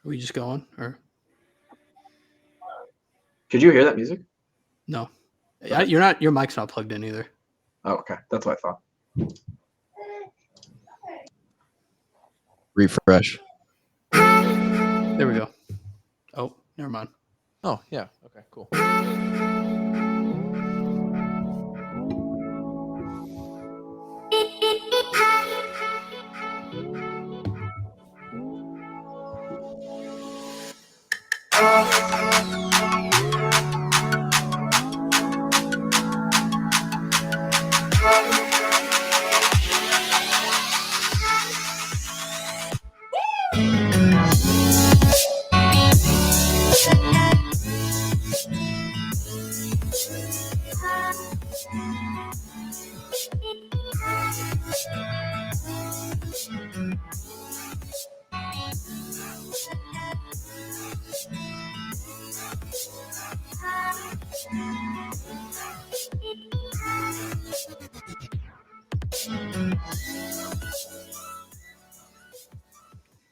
Are we just going or Could you hear that music? no? Okay. Your mic's not plugged in either. Oh, okay. That's what I thought. Refresh. There we go. Oh, never mind. Oh, yeah. Okay, cool.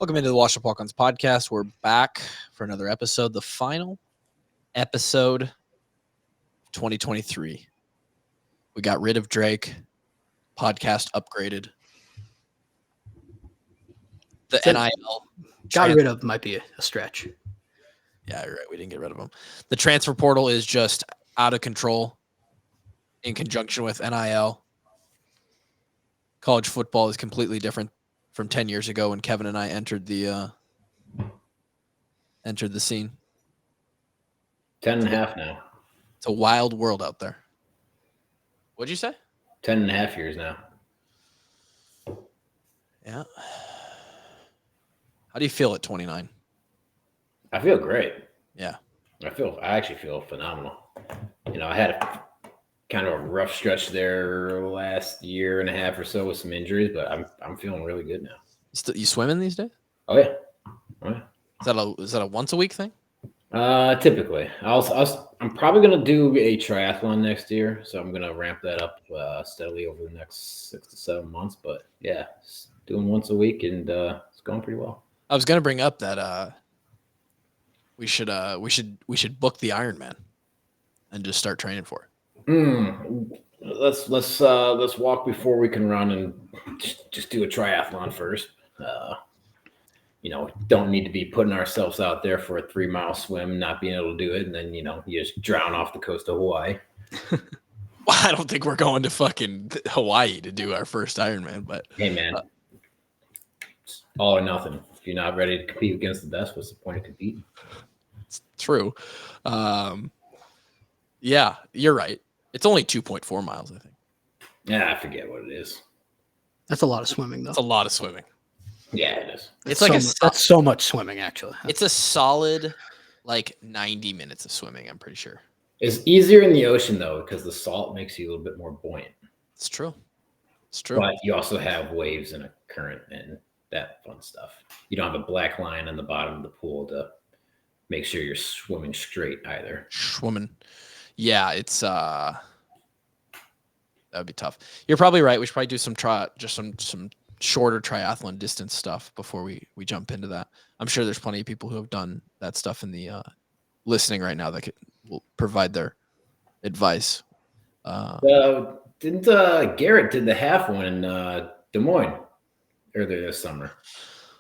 Welcome into the Wash Up Walk-Ons podcast. We're back for another episode, the final episode of 2023. We got rid of Drake. Podcast upgraded. The NIL. Got rid of might be a stretch. Yeah, you're right. We didn't get rid of them. The transfer portal is just out of control in conjunction with NIL. College football is completely different from 10 years ago when Kevin and I entered the scene. 10 and a half now. It's a wild world out there. What'd you say? 10 and a half years now. Yeah. How do you feel at 29? I feel great. Yeah. I actually feel phenomenal. You know, I had a kind of a rough stretch there last year and a half or so with some injuries, but I'm feeling really good now. You swimming these days? Oh yeah. Oh, yeah. Is that a once a week thing? Typically. I'm probably gonna do a triathlon next year, so I'm gonna ramp that up steadily over the next 6 to 7 months. But yeah, doing once a week, and it's going pretty well. I was gonna bring up that we should book the Ironman and just start training for it. Let's walk before we can run, and just do a triathlon first. You know, don't need to be putting ourselves out there for a 3-mile swim, not being able to do it, and then you just drown off the coast of Hawaii. Well, I don't think we're going to fucking Hawaii to do our first Ironman, but hey man, it's all or nothing. If you're not ready to compete against the best, what's the point of competing? It's true. Yeah, you're right. It's only 2.4 miles, I think. Yeah, I forget what it is. That's a lot of swimming, though. That's a lot of swimming. Yeah, it is. That's so much swimming, actually. It's a solid 90 minutes of swimming, I'm pretty sure. It's easier in the ocean, though, because the salt makes you a little bit more buoyant. It's true. It's true. But you also have waves and a current and that fun stuff. You don't have a black line on the bottom of the pool to make sure you're swimming straight either. Swimming. Yeah, it's that would be tough. You're probably right. We should probably do some some shorter triathlon distance stuff before we jump into that. I'm sure there's plenty of people who have done that stuff in the listening right now that will provide their advice. Didn't Garrett did the half one in Des Moines earlier this summer?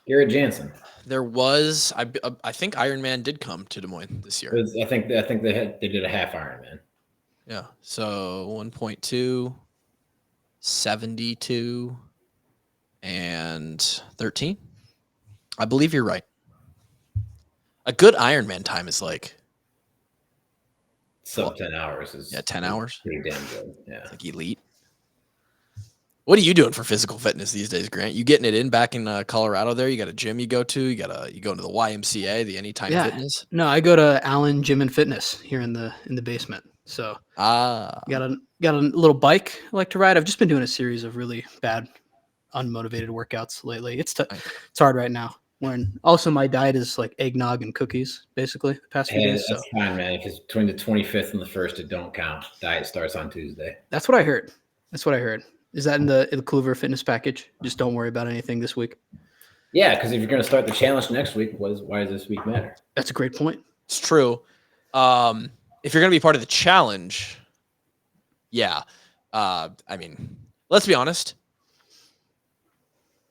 Garrett Jansen. There was, I think Ironman did come to Des Moines this year. I think they did a half Ironman. Yeah. So 1.2, 72, and 13. I believe you're right. A good Ironman time is sub 10 hours. Is 10 hours. Pretty damn good. Yeah. It's elite. What are you doing for physical fitness these days, Grant? You getting it in back in Colorado there? You got a gym you go to? You go into the YMCA, the Anytime Fitness? No, I go to Allen Gym and Fitness here in the basement. So got a little bike I like to ride. I've just been doing a series of really bad, unmotivated workouts lately. It's hard right now. When also my diet is eggnog and cookies, basically the past few days. That's fine, man. Because between the 25th and the 1st, it don't count. Diet starts on Tuesday. That's what I heard. Is that in the Kluver fitness package? Just don't worry about anything this week. Yeah, because if you're going to start the challenge next week, why does this week matter? That's a great point. It's true. If you're going to be part of the challenge, yeah. I mean, let's be honest.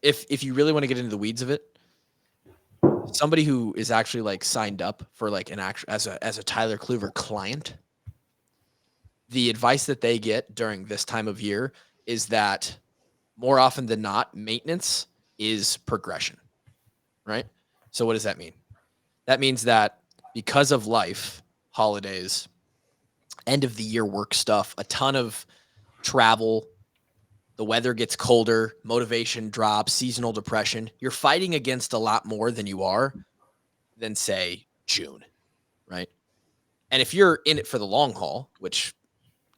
If you really want to get into the weeds of it, somebody who is actually like signed up for like as a Tyler Kluver client, the advice that they get during this time of year is that more often than not, maintenance is progression, right? So what does that mean? That means that because of life, holidays, end of the year work stuff, a ton of travel, the weather gets colder, motivation drops, seasonal depression, you're fighting against a lot more than you are than, say, June, right? And if you're in it for the long haul, which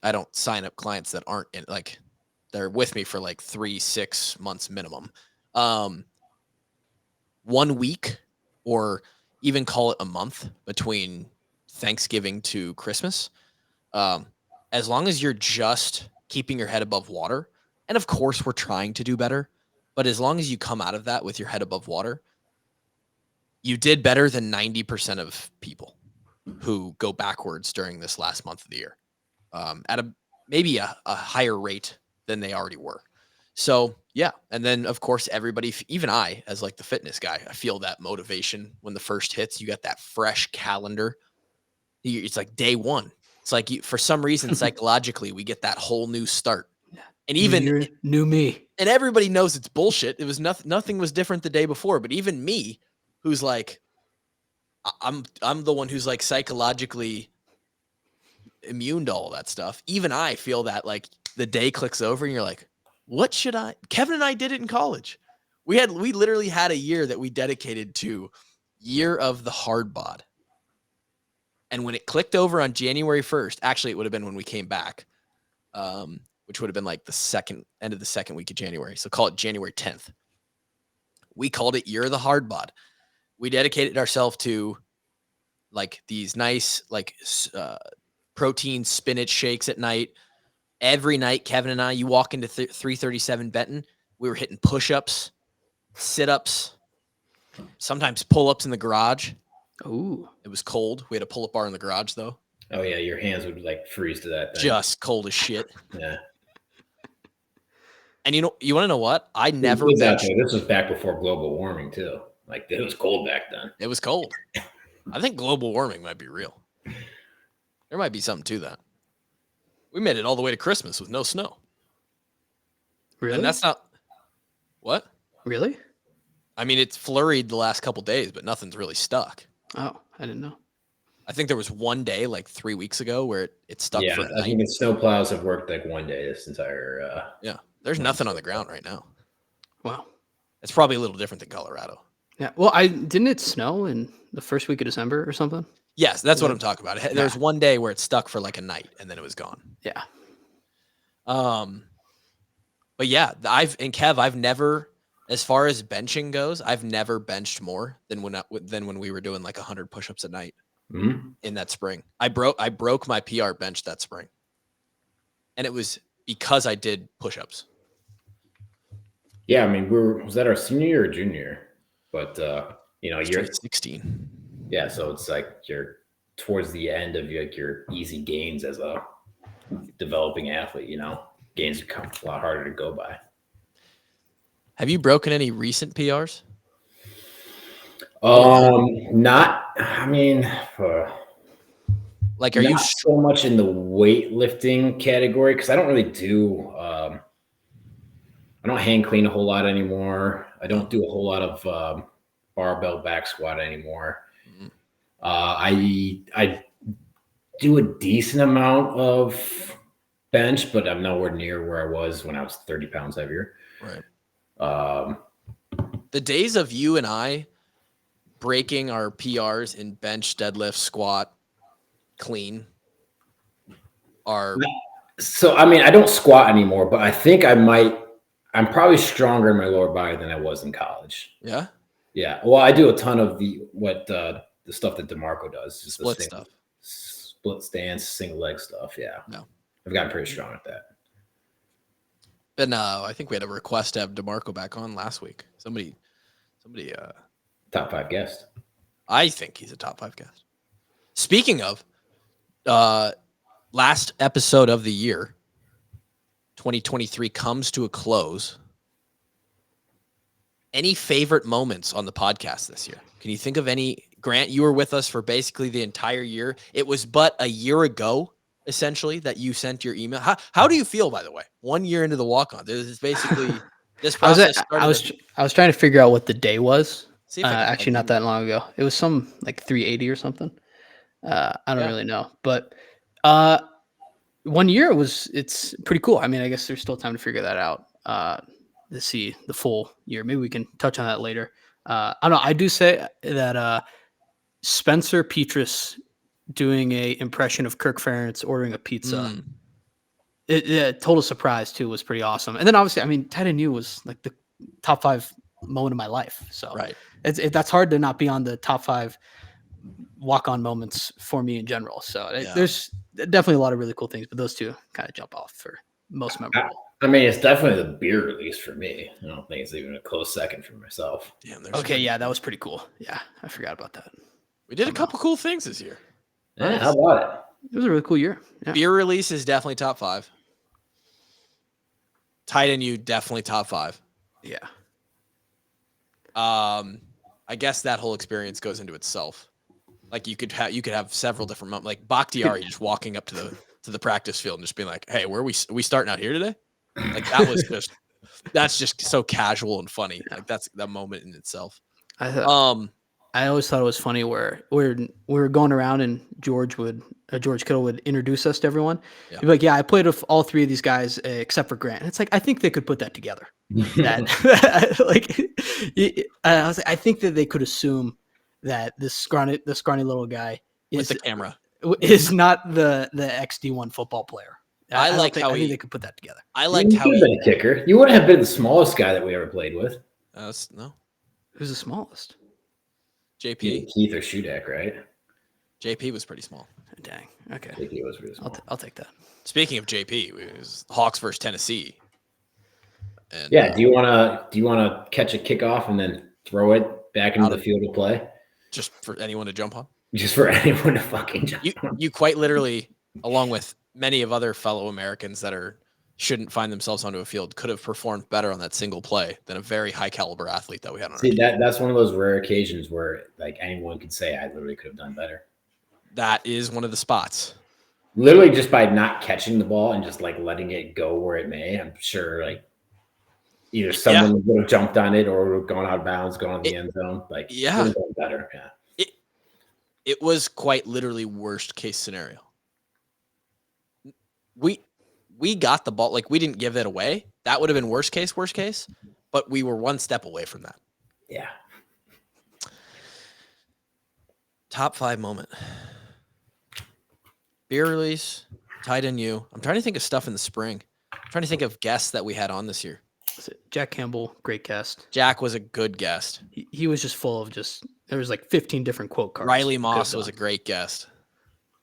I don't sign up clients that aren't in, like, they're with me for like 3-6 months minimum. 1 week, or even call it a month between Thanksgiving to Christmas, as long as you're just keeping your head above water, and of course we're trying to do better, but as long as you come out of that with your head above water, you did better than 90% of people who go backwards during this last month of the year, at maybe a higher rate than they already were. So yeah. And then of course, everybody, even I, as like the fitness guy, I feel that motivation when the first hits. You got that fresh calendar. It's like day one. It's like for some reason, psychologically, we get that whole new start. And even new me, and everybody knows it's bullshit. It was nothing was different the day before, but even me, who's like, I'm the one who's like psychologically immune to all that stuff. Even I feel that like the day clicks over and you're like, what should I? Kevin and I did it in college. We literally had a year that we dedicated to year of the hard bod. And when it clicked over on January 1st, actually it would have been when we came back, which would have been like the end of the second week of January. So call it January 10th. We called it year of the hard bod. We dedicated ourselves to like these nice, like, protein spinach shakes at night. Every night, Kevin and I, you walk into 337 Benton, we were hitting push-ups, sit-ups, sometimes pull-ups in the garage. Ooh. It was cold. We had a pull-up bar in the garage, though. Oh, yeah, your hands would like freeze to that thing. Just cold as shit. Yeah. And you want to know what? I never benched. This was back before global warming, too. Like, it was cold back then. It was cold. I think global warming might be real. There might be something to that. We made it all the way to Christmas with no snow. Really? And that's not... What? Really? I mean, it's flurried the last couple days, but nothing's really stuck. Oh, I didn't know. I think there was one day like 3 weeks ago where it stuck for a night. I think the snow plows have worked like one day this entire... yeah, there's nothing on the ground right now. Wow. It's probably a little different than Colorado. Yeah. Well, didn't it snow in the first week of December or something? Yes, that's what I'm talking about. There's one day where it stuck for like a night and then it was gone. Yeah. But yeah, I've never, as far as benching goes, I've never benched more than when we were doing like 100 push-ups a night in that spring. I broke my PR bench that spring, and it was because I did push-ups. Yeah, I mean, was that our senior year or junior? But you're 16. Yeah, so it's like you're towards the end of your easy gains as a developing athlete. Gains become a lot harder to go by. Have you broken any recent PRs? Not. I mean, like, are you so much in the weightlifting category? Because I don't really do. I don't hang clean a whole lot anymore. I don't do a whole lot of barbell back squat anymore. I do a decent amount of bench, but I'm nowhere near where I was when I was 30 pounds heavier. Right. The days of you and I breaking our PRs in bench, deadlift, squat, clean are... So, I mean, I don't squat anymore, but I think I'm probably stronger in my lower body than I was in college. Yeah? Yeah. Well, I do a ton of the stuff that DeMarco does. Just split stuff. Split stance, single leg stuff. Yeah. No. I've gotten pretty strong at that. And I think we had a request to have DeMarco back on last week. Somebody Somebody top 5 guest. I think he's a top 5 guest. Speaking of last episode of the year, 2023 comes to a close. Any favorite moments on the podcast this year? Can you think of any? Grant, you were with us for basically the entire year. It was but a year ago, essentially, that you sent your email. How do you feel, by the way? 1 year into the walk-on, this is basically this process. I was trying to figure out what the day was. See if I can actually, not that long ago. It was some like 380 or something. I don't really know, but 1 year it's pretty cool. I mean, I guess there's still time to figure that out. To see the full year. Maybe we can touch on that later. I don't know. I do say that Spencer Petras doing a impression of Kirk Ferentz ordering a pizza. Total surprise too, was pretty awesome. And then obviously, I mean, Ted and you was like the top 5 moment of my life. So right, that's hard to not be on the top 5 walk-on moments for me in general. So there's definitely a lot of really cool things, but those two kind of jump off for most memorable. I mean, it's definitely the beer release for me. I don't think it's even a close second for myself. Damn, okay, yeah, that was pretty cool. Yeah, I forgot about that. We did a couple cool things this year. Yeah, how about it? It was a really cool year. Yeah. Beer release is definitely top 5. Tight and you definitely top 5. Yeah. I guess that whole experience goes into itself. Like you could have several different moments, like Bakhtiari just walking up to the practice field and just being like, "Hey, where are we starting out here today?" Like that's just so casual and funny. Like that's that moment in itself. I always thought it was funny where we were going around and George Kittle would introduce us to everyone. Yeah. He'd be like, "Yeah, I played with all 3 of these guys except for Grant." And it's like, I think they could put that together. I was like, I think that they could assume that this scrawny little guy with the camera is not the XD1 football player. I think they could put that together. I liked how he been a kicker. You wouldn't have been the smallest guy that we ever played with. No. Who's the smallest? JP. Keith or Schulte, right? JP was pretty small. Dang. Okay. JP was really small. I'll take that. Speaking of JP, it was Hawks versus Tennessee. And, do you want to catch a kickoff and then throw it back into the field of play? Just for anyone to jump on? Just for anyone to fucking jump on. You quite literally, along with many of other fellow Americans that shouldn't find themselves onto a field, could have performed better on that single play than a very high caliber athlete that we had on our team. That's one of those rare occasions where like anyone could say I literally could have done better. That is one of the spots. Literally just by not catching the ball and just like letting it go where it may, I'm sure like either someone would have jumped on it or would have gone out of bounds, gone in the end zone. Like would have done better. Yeah. It was quite literally worst case scenario. We got the ball, like we didn't give it away. That would have been worst case, but we were one step away from that. Yeah. Top 5 moment. Beer release, tight end you. I'm trying to think of stuff in the spring. I'm trying to think of guests that we had on this year. Jack Campbell, great guest. Jack was a good guest. He was just full of there was like 15 different quote cards. Riley Moss was a great guest.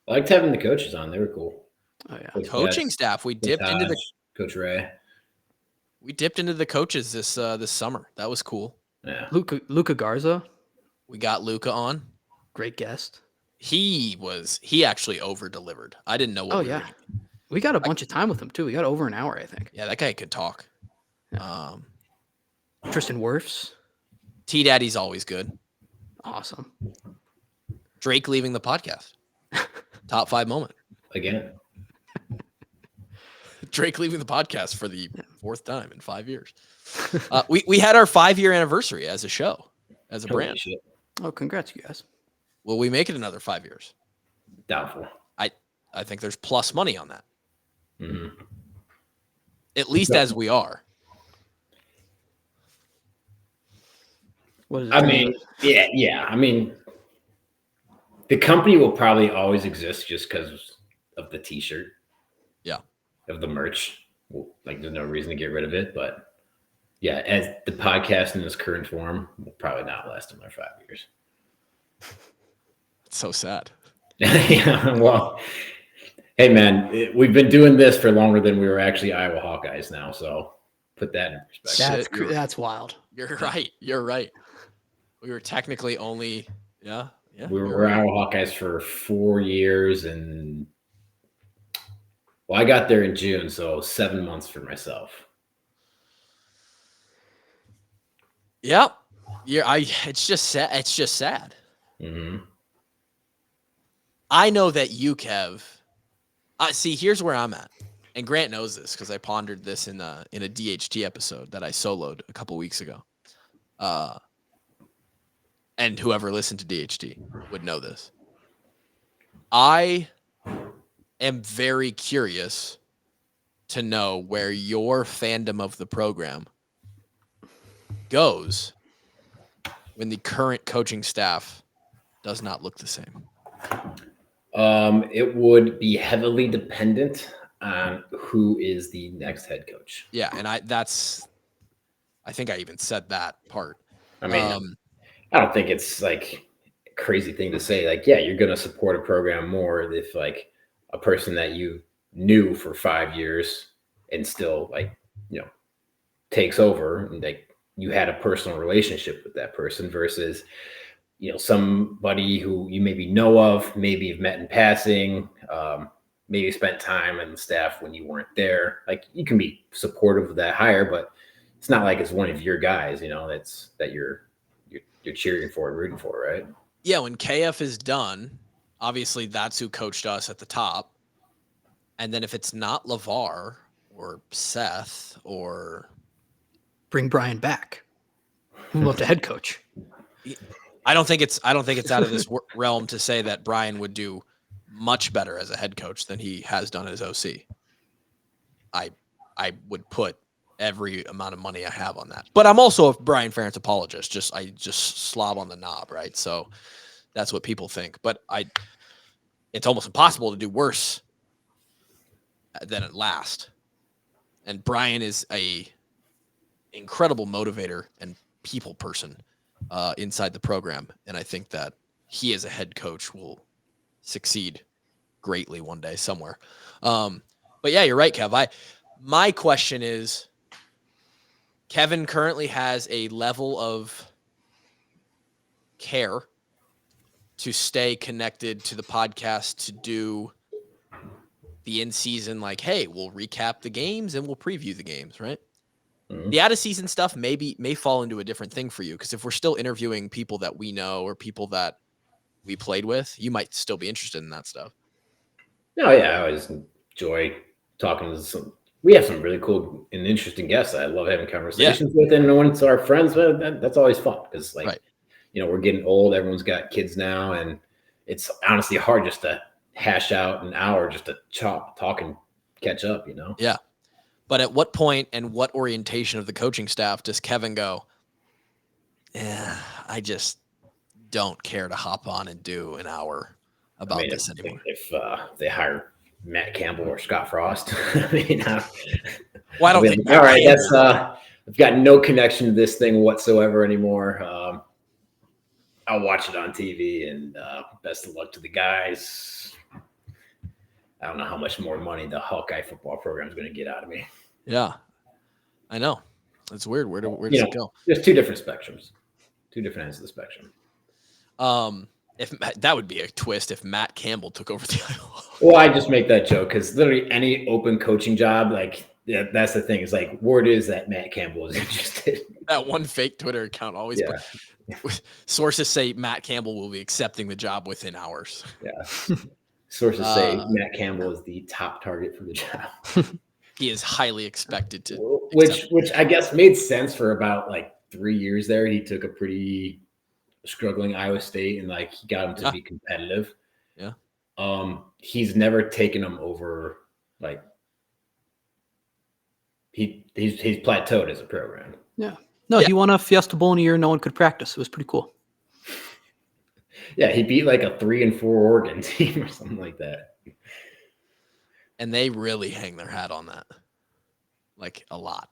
I liked having the coaches on. They were cool. Oh yeah. Coaching staff. We dipped into the Coach Ray. We dipped into the coaches this summer. That was cool. Yeah. Luca Garza. We got Luca on. Great guest. He actually over delivered. I didn't know what we got a bunch of time with him too. We got over an hour, I think. Yeah, that guy could talk. Yeah. Tristan Wirfs. T Daddy's always good. Awesome. Drake leaving the podcast. Top 5 moment. Again. Drake leaving the podcast for the 4th time in 5 years. We had our 5-year anniversary as a show, as a brand. Shit. Oh, congrats, you guys. Will we make it another 5 years? Doubtful. I think there's plus money on that. Mm-hmm. At least as we are. What is it? I mean, yeah. I mean, the company will probably always exist just because of the T-shirt. Yeah. Of the merch. Like, there's no reason to get rid of it. But, yeah, as the podcast in its current form will probably not last another 5 years. It's so sad. Yeah, well, hey, man, we've been doing this for longer than we were actually Iowa Hawkeyes now. So put that in perspective. That's wild. You're right. We were technically only, yeah. We were out with Hawkeyes for 4 years, and I got there in June, so 7 months for myself. Yep. Yeah. It's just sad. It's just sad. Mm-hmm. I know that you, Kev. See, here's where I'm at, and Grant knows this because I pondered this in a DHT episode that I soloed a couple weeks ago. And whoever listened to DHT would know this. I am very curious to know where your fandom of the program goes when the current coaching staff does not look the same. It would be heavily dependent on who is the next head coach. Yeah, and I think I even said that part. I mean, I don't think it's like a crazy thing to say. Like, yeah, you're going to support a program more if like a person that you knew for 5 years and still like, takes over and like you had a personal relationship with that person versus, somebody who you maybe know of, maybe you've met in passing, maybe spent time on the staff when you weren't there. Like you can be supportive of that hire, but it's not like it's one of your guys, that you're cheering for and rooting for, right? Yeah, when KF is done, obviously that's who coached us at the top. And then if it's not LeVar or Seth or bring Brian back, move up to head coach. I don't think it's out of this realm to say that Brian would do much better as a head coach than he has done as OC. I would put every amount of money I have on that. But I'm also a Brian Ferentz apologist. I just slob on the knob, right? So that's what people think. But it's almost impossible to do worse than at last. And Brian is a incredible motivator and people person inside the program. And I think that he as a head coach will succeed greatly one day somewhere. But yeah, you're right, Kev. My question is, Kevin currently has a level of care to stay connected to the podcast, to do the in-season, like, hey, we'll recap the games and we'll preview the games, right? Mm-hmm. The out-of-season stuff may fall into a different thing for you, because if we're still interviewing people that we know or people that we played with, you might still be interested in that stuff. No, yeah, I always enjoy talking to we have some really cool and interesting guests I love having conversations with, and when it's our friends, that's always fun, because we're getting old, everyone's got kids now, and it's honestly hard just to hash out an hour just to talk and catch up, Yeah. But at what point and what orientation of the coaching staff does Kevin go, I just don't care to hop on and do an hour about this anymore? If they hire Matt Campbell or Scott Frost, well, I don't think. All right, that's I've got no connection to this thing whatsoever anymore. I'll watch it on TV, and best of luck to the guys. I don't know how much more money the Hawkeye football program is going to get out of me. Yeah, I know. It's weird. Where does it go? There's two different spectrums, two different ends of the spectrum. If that would be a twist if Matt Campbell took over the Iowa. Well, I just make that joke because literally any open coaching job, that's the thing. Is like word is that Matt Campbell is interested. That one fake Twitter account always. Yeah. Sources say Matt Campbell will be accepting the job within hours. Yeah. Sources say Matt Campbell is the top target for the job. He is highly expected to. Which I guess made sense for about 3 years there. He took a pretty struggling Iowa State and he got him to be competitive. Yeah. He's never taken him over. He's plateaued as a program. Yeah. No, he won a Fiesta Bowl in a year no one could practice. It was pretty cool. Yeah, he beat a 3-4 Oregon team or something like that. And they really hang their hat on that. A lot.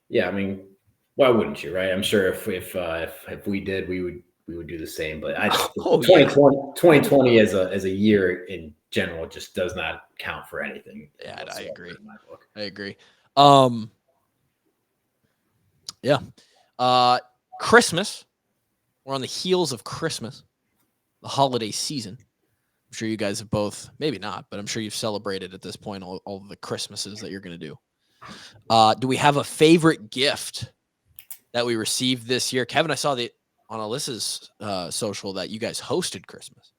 Yeah, I mean, why wouldn't you, right? I'm sure if we did, we would do the same. But 2020 as a year in general just does not count for anything. Yeah, I agree. In my book. I agree. Yeah. Christmas We're on the heels of Christmas, the holiday season. I'm sure you guys have both, maybe not, but I'm sure you've celebrated at this point all the Christmases that you're going to do. Do we have a favorite gift that we received this year? Kevin, I saw on Alyssa's social that you guys hosted Christmas.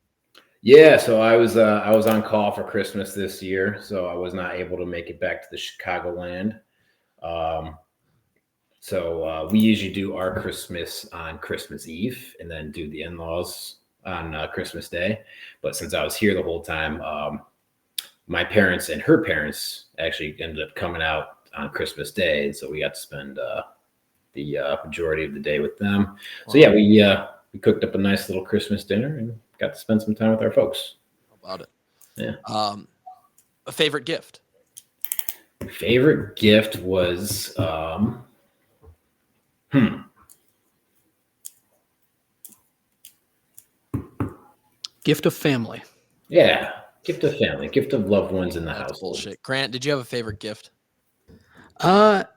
Yeah, so I was on call for Christmas this year, so I was not able to make it back to the Chicagoland. So we usually do our Christmas on Christmas Eve and then do the in-laws on Christmas Day. But since I was here the whole time, my parents and her parents actually ended up coming out on Christmas Day. And so we got to spend the majority of the day with them. Wow. So yeah, we cooked up a nice little Christmas dinner and got to spend some time with our folks. How about it? Yeah. A favorite gift? Favorite gift was... Gift of family. Yeah. Gift of family. Gift of loved ones in the house. Bullshit. Grant, did you have a favorite gift? Well,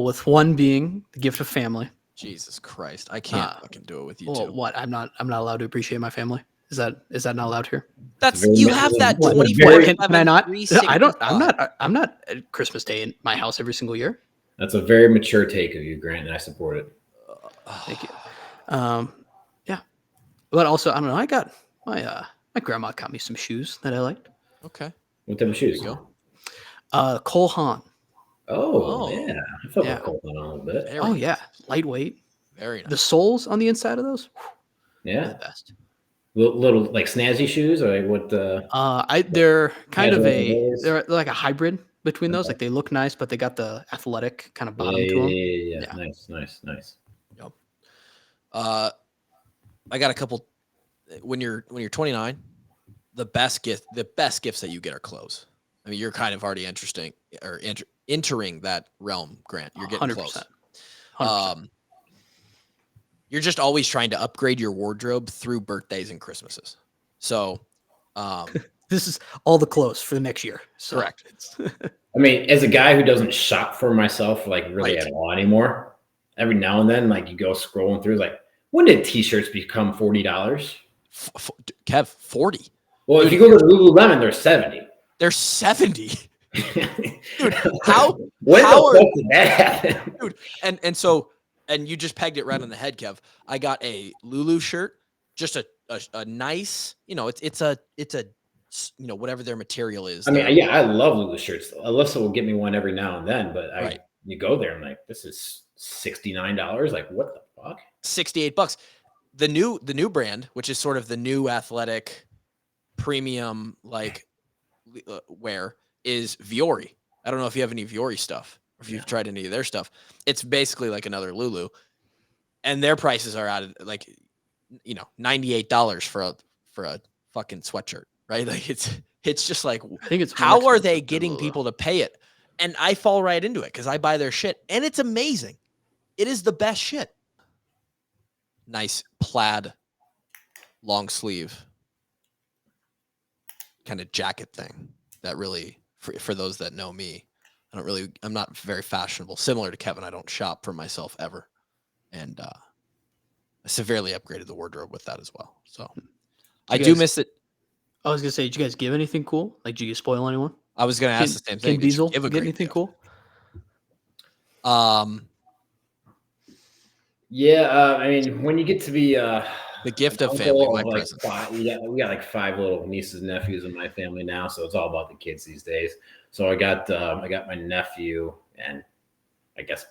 with one being the gift of family. Jesus Christ. I can't fucking do it with you too. What? I'm not allowed to appreciate my family. Is that not allowed here? That's you have that 24/7. Can I not? I'm not at Christmas Day in my house every single year. That's a very mature take of you, Grant, and I support it. Thank you. Yeah, but also I don't know. I got my grandma got me some shoes that I liked. Okay. What type of shoes? There you go. Cole Haan. Oh yeah, I felt like Cole Haan a little bit. Very nice. Lightweight. Very nice. The soles on the inside of those. Yeah, the best. Little like snazzy shoes, or like what? They're kind of they're like a hybrid between those. Like they look nice, but they got the athletic kind of bottom to them. Yeah. Nice. Yep. I got a couple. When you're 29, the best gifts that you get are clothes. I mean, you're kind of already entering that realm, Grant. You're getting 100%. Close. 100%. You're just always trying to upgrade your wardrobe through birthdays and Christmases. So, this is all the clothes for the next year. So. Correct. I mean, as a guy who doesn't shop for myself like really at all anymore, every now and then, like you go scrolling through, like when did T-shirts become $40? Kev, 40. Well, if you go to Lululemon, they're 70. They're 70. Dude, when the fuck did that happen? Dude, and you just pegged it right on the head, Kev. I got a Lulu shirt, just a nice, it's a whatever their material is. I mean, I love Lulu shirts. Alyssa will get me one every now and then, but you go there, I'm like, this is $69. Like, what the fuck? $68. The new brand, which is sort of the new athletic premium wear, is Viore. I don't know if you have any Viore stuff or if you've tried any of their stuff. It's basically like another Lulu, and their prices are out of like, $98 for a fucking sweatshirt, right? Like it's just like, I think it's how are they getting people to pay it? And I fall right into it because I buy their shit, and it's amazing. It is the best shit. Nice plaid, long sleeve kind of jacket thing that really, for those that know me, I'm not very fashionable. Similar to Kevin, I don't shop for myself ever. And I severely upgraded the wardrobe with that as well. So I do miss it. I was going to say, did you guys give anything cool? Like, did you spoil anyone? I was going to ask the same thing. Can Diesel get anything cool? Yeah, I mean, when you get to be the gift of family, my present. We got like 5 little nieces and nephews in my family now, so it's all about the kids these days. So I got my nephew and I guess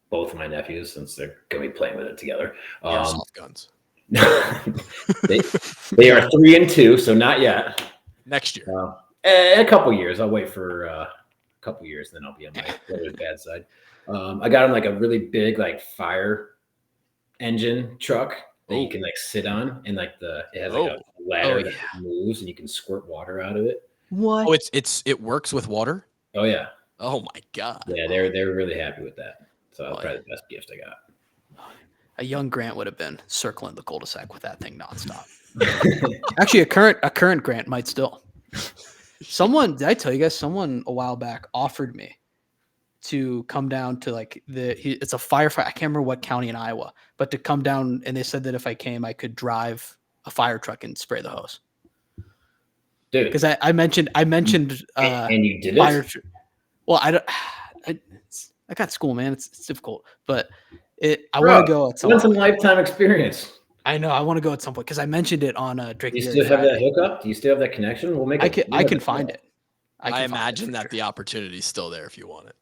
both of my nephews, since they're gonna be playing with it together. Soft guns. they are 3 and 2, so not yet. Next year, a couple years. I'll wait for a couple years, then I'll be on my brother's bad side. I got him like a really big like fire engine truck that you can like sit on, and like it has like a ladder that moves, and you can squirt water out of it. What? Oh, it works with water. Oh yeah. Oh my god. Yeah, they're really happy with that. So that's probably the best gift I got. A young Grant would have been circling the cul-de-sac with that thing nonstop. Actually, a current Grant might still. Did I tell you guys? Someone a while back offered me to come down to like it's a firefight. I can't remember what county in Iowa, but to come down, and they said that if I came, I could drive a fire truck and spray the hose. Dude, because I mentioned and you did fire. it. Well, I got school, man. It's difficult, but I want to go at some Once point. in a lifetime experience. I know I want to go at some point because I mentioned it on Drake. Do you still have that hookup? Do you still have that connection? We'll make it. I can find it. I imagine that the opportunity's still there if you want it.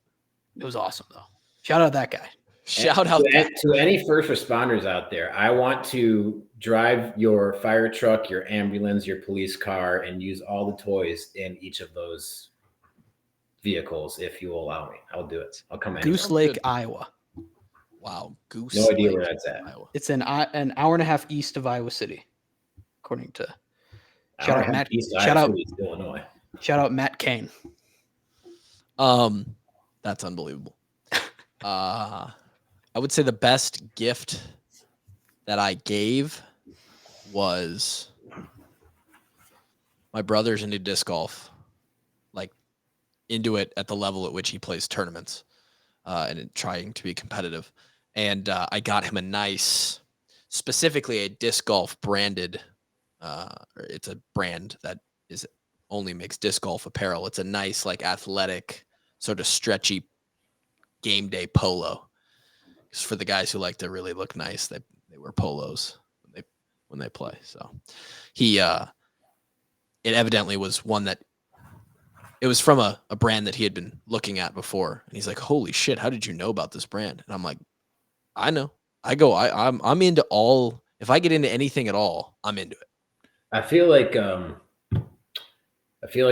It was awesome though. Shout out that guy. Shout out to any first responders out there. I want to drive your fire truck, your ambulance, your police car, and use all the toys in each of those vehicles if you will allow me. I'll do it. I'll come in. Goose Lake, Iowa. Wow, Goose. No idea Lake, where that's at. Iowa. It's an hour and a half east of Iowa City, according to. Shout out Matt. Illinois. Shout out Matt Kane. That's unbelievable. I would say the best gift that I gave was my brother's into disc golf, like into it at the level at which he plays tournaments and trying to be competitive. And I got him a nice, specifically a disc golf branded, it's a brand that only makes disc golf apparel. It's a nice, like athletic, sort of stretchy game day polo. Because for the guys who like to really look nice, they wear polos when they play. So he it evidently was one that it was from a brand that he had been looking at before. And he's like, holy shit, how did you know about this brand? And I'm like, I know. I'm into all. If I get into anything at all, I'm into it. I feel like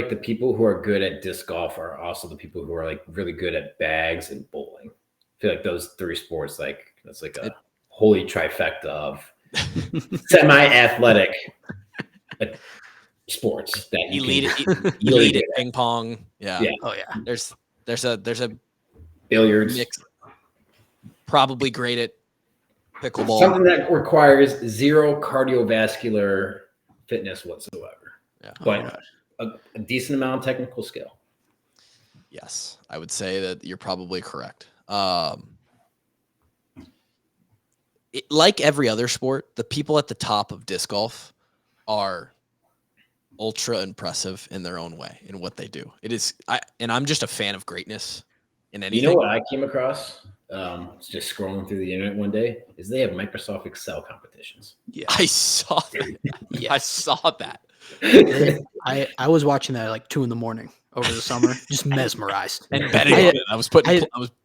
the people who are good at disc golf are also the people who are like really good at bags and bowling. I feel like those three sports, that's like a holy trifecta of semi-athletic sports that you elite at ping pong. Yeah. Oh yeah. There's a billiards. Mix, probably great at pickleball. Something that requires zero cardiovascular fitness whatsoever. Yeah. But a decent amount of technical skill. Yes, I would say that you're probably correct. Like every other sport, the people at the top of disc golf are ultra impressive in their own way in what they do. I'm just a fan of greatness in anything. You know what I came across? Just scrolling through the internet one day, is they have Microsoft Excel competitions. Yeah, I saw that. Yeah, I saw that. I was watching that at like 2 a.m. over the summer, just mesmerized and betting on it. I was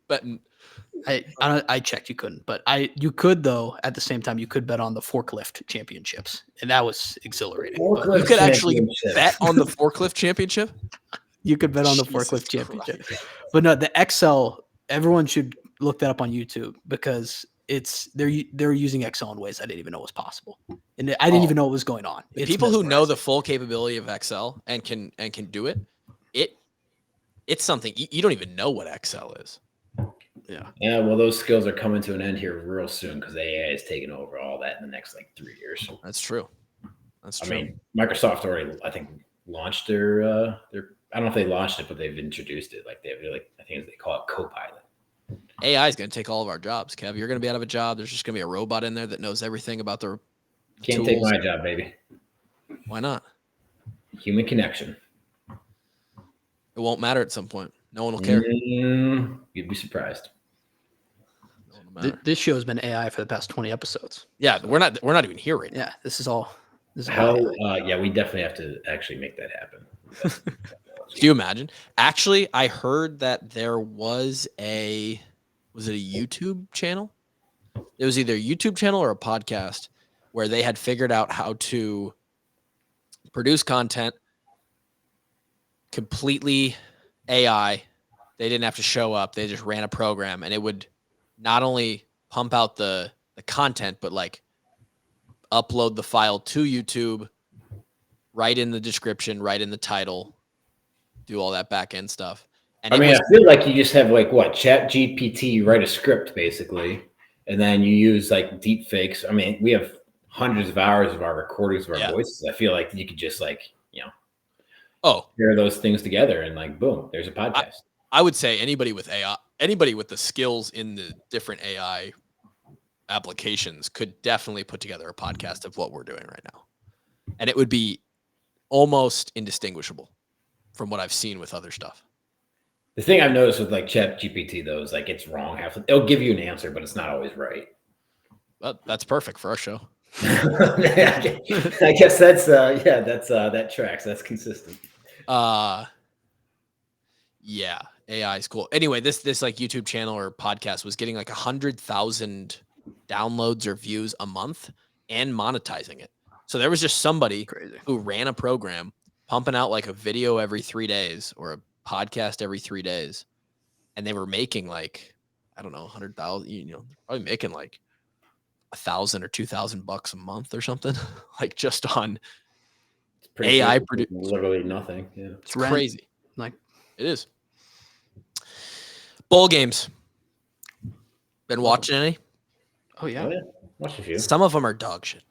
betting. I checked, you couldn't, but you could though. At the same time, you could bet on the forklift championships, and that was exhilarating. You could actually bet on the forklift championship. You could bet on the forklift championship, but no, the Excel. Everyone should look that up on YouTube because they're using Excel in ways I didn't even know was possible, and I didn't even know what was going on. People who know the full capability of Excel and can do it, it's something you don't even know what Excel is. Yeah. Yeah. Well, those skills are coming to an end here real soon because AI is taking over all that in the next 3 years. That's true. I mean, Microsoft already, I think, launched their. I don't know if they launched it, but they've introduced it. I think they call it Copilot. AI is going to take all of our jobs, Kev. You're going to be out of a job. There's just going to be a robot in there that knows everything about the Can't tools. take my job, baby. Why not? Human connection. It won't matter at some point. No one will care. You'd be surprised. This show has been AI for the past 20 episodes. Yeah, we're not even here right now. Yeah, this is all. Yeah, we definitely have to actually make that happen. Do you imagine? Actually, I heard that there was it a YouTube channel? It was either a YouTube channel or a podcast where they had figured out how to produce content completely AI. They didn't have to show up. They just ran a program and it would not only pump out the content, but like upload the file to YouTube, write in the description, write in the title, do all that back end stuff. And I feel like you just have Chat GPT write a script basically, and then you use deep fakes. I mean, we have hundreds of hours of our recordings of our voices. I feel like you could just pair those things together and boom, there's a podcast. I would say anybody with AI, anybody with the skills in the different AI applications could definitely put together a podcast of what we're doing right now. And it would be almost indistinguishable from what I've seen with other stuff. The thing I've noticed with like Chat GPT though is like it's wrong. It'll give you an answer, but it's not always right. Well, that's perfect for our show. I guess that's that tracks. That's consistent. Yeah, AI is cool. Anyway, this like YouTube channel or podcast was getting like 100,000 downloads or views a month and monetizing it. So there was just somebody who ran a program pumping out like a video every 3 days or a podcast every 3 days, and they were making like, I don't know, 100,000. Probably making like $1,000 or $2,000 a month or something, like just on AI produced. Literally nothing. Yeah, it's crazy. Like it is. Bowl games. Been watching any? Oh yeah, watch a few. Some of them are dog shit.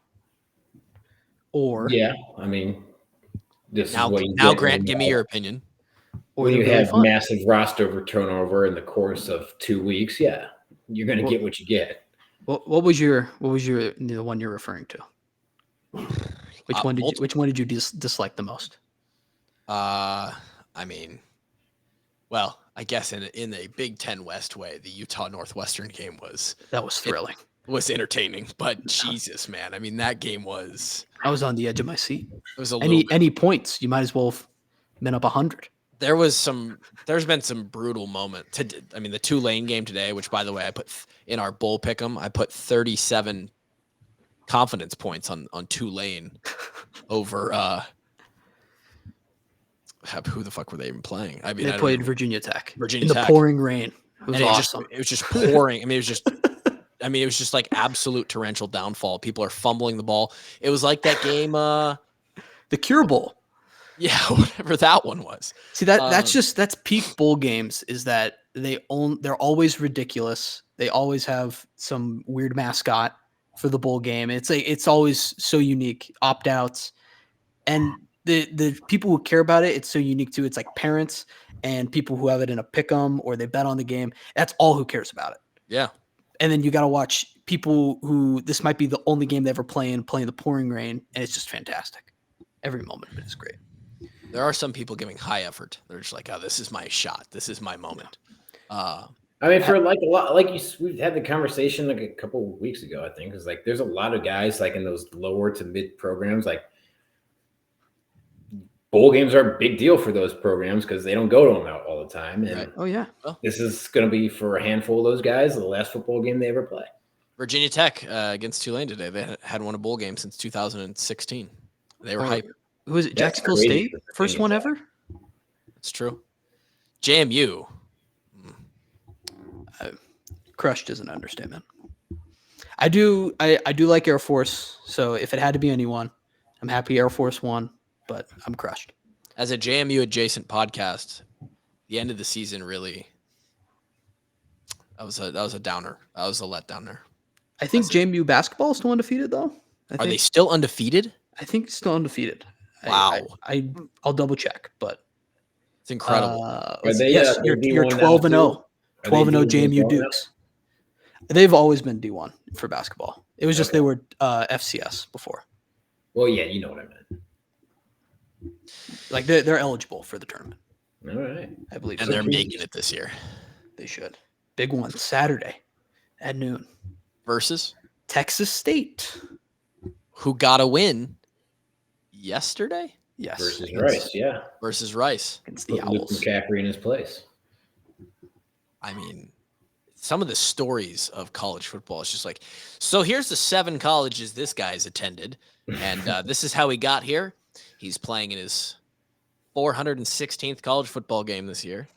Or yeah, I mean, this now, is what you now get Grant, give me your opinion. Or you have massive roster turnover in the course of 2 weeks. Yeah, you're going to get what you get. What was your the one you're referring to? Which one did you dislike the most? I mean, well, I guess in a Big Ten West way, the Utah Northwestern game was thrilling. It was entertaining, but Jesus, man, I mean that game was. I was on the edge of my seat. It was any points. You might as well have been up 100. There's been some brutal moments. I mean, the Tulane game today, which by the way, I put in our bowl pick'em, I put 37 confidence points on Tulane over who the fuck were they even playing? I mean, they played Virginia Tech. In the pouring rain. It was awesome. It was just pouring. I mean, it was just like absolute torrential downfall. People are fumbling the ball. It was like that game, the Cure Bowl. Yeah, whatever that one was. See, that's peak bowl games, is that they're always ridiculous. They always have some weird mascot for the bowl game. It's always so unique, opt-outs. And the people who care about it, it's so unique too. It's like parents and people who have it in a pick'em or they bet on the game. That's all who cares about it. Yeah. And then you got to watch people who this might be the only game they ever play in the pouring rain, and it's just fantastic. Every moment of it is great. There are some people giving high effort. They're just like, oh, this is my shot. This is my moment. I mean, for like a lot, we've had the conversation like a couple of weeks ago, I think, because like there's a lot of guys like in those lower to mid programs, like bowl games are a big deal for those programs because they don't go to them out all the time. And right. Oh yeah, this is going to be for a handful of those guys the last football game they ever play. Virginia Tech against Tulane today. They hadn't won a bowl game since 2016. They were hyped. Who was it? Jacksonville State, first one ever. It's true. JMU. Crushed is an understatement. I do like Air Force. So if it had to be anyone, I'm happy Air Force won, but I'm crushed. As a JMU adjacent podcast, the end of the season really. That was a downer. That was a letdown there. I think JMU basketball is still undefeated though. Are they still undefeated? I think it's still undefeated. Wow. I'll double check, but it's incredible. Yes, you're 12-0. 12-0 JMU Dukes. They've always been D1 for basketball. It was just they were FCS before. Well, yeah, you know what I meant. Like they're eligible for the tournament. All right. I believe and they're making it this year. They should. Big one Saturday at noon. Versus Texas State. Who got a win yesterday? Yes. Versus Rice, yeah. Versus Rice. Against the Owls. Luke McCaffrey in his place. I mean, some of the stories of college football is just like, so here's the 7 colleges this guy's attended, and this is how he got here. He's playing in his 416th college football game this year.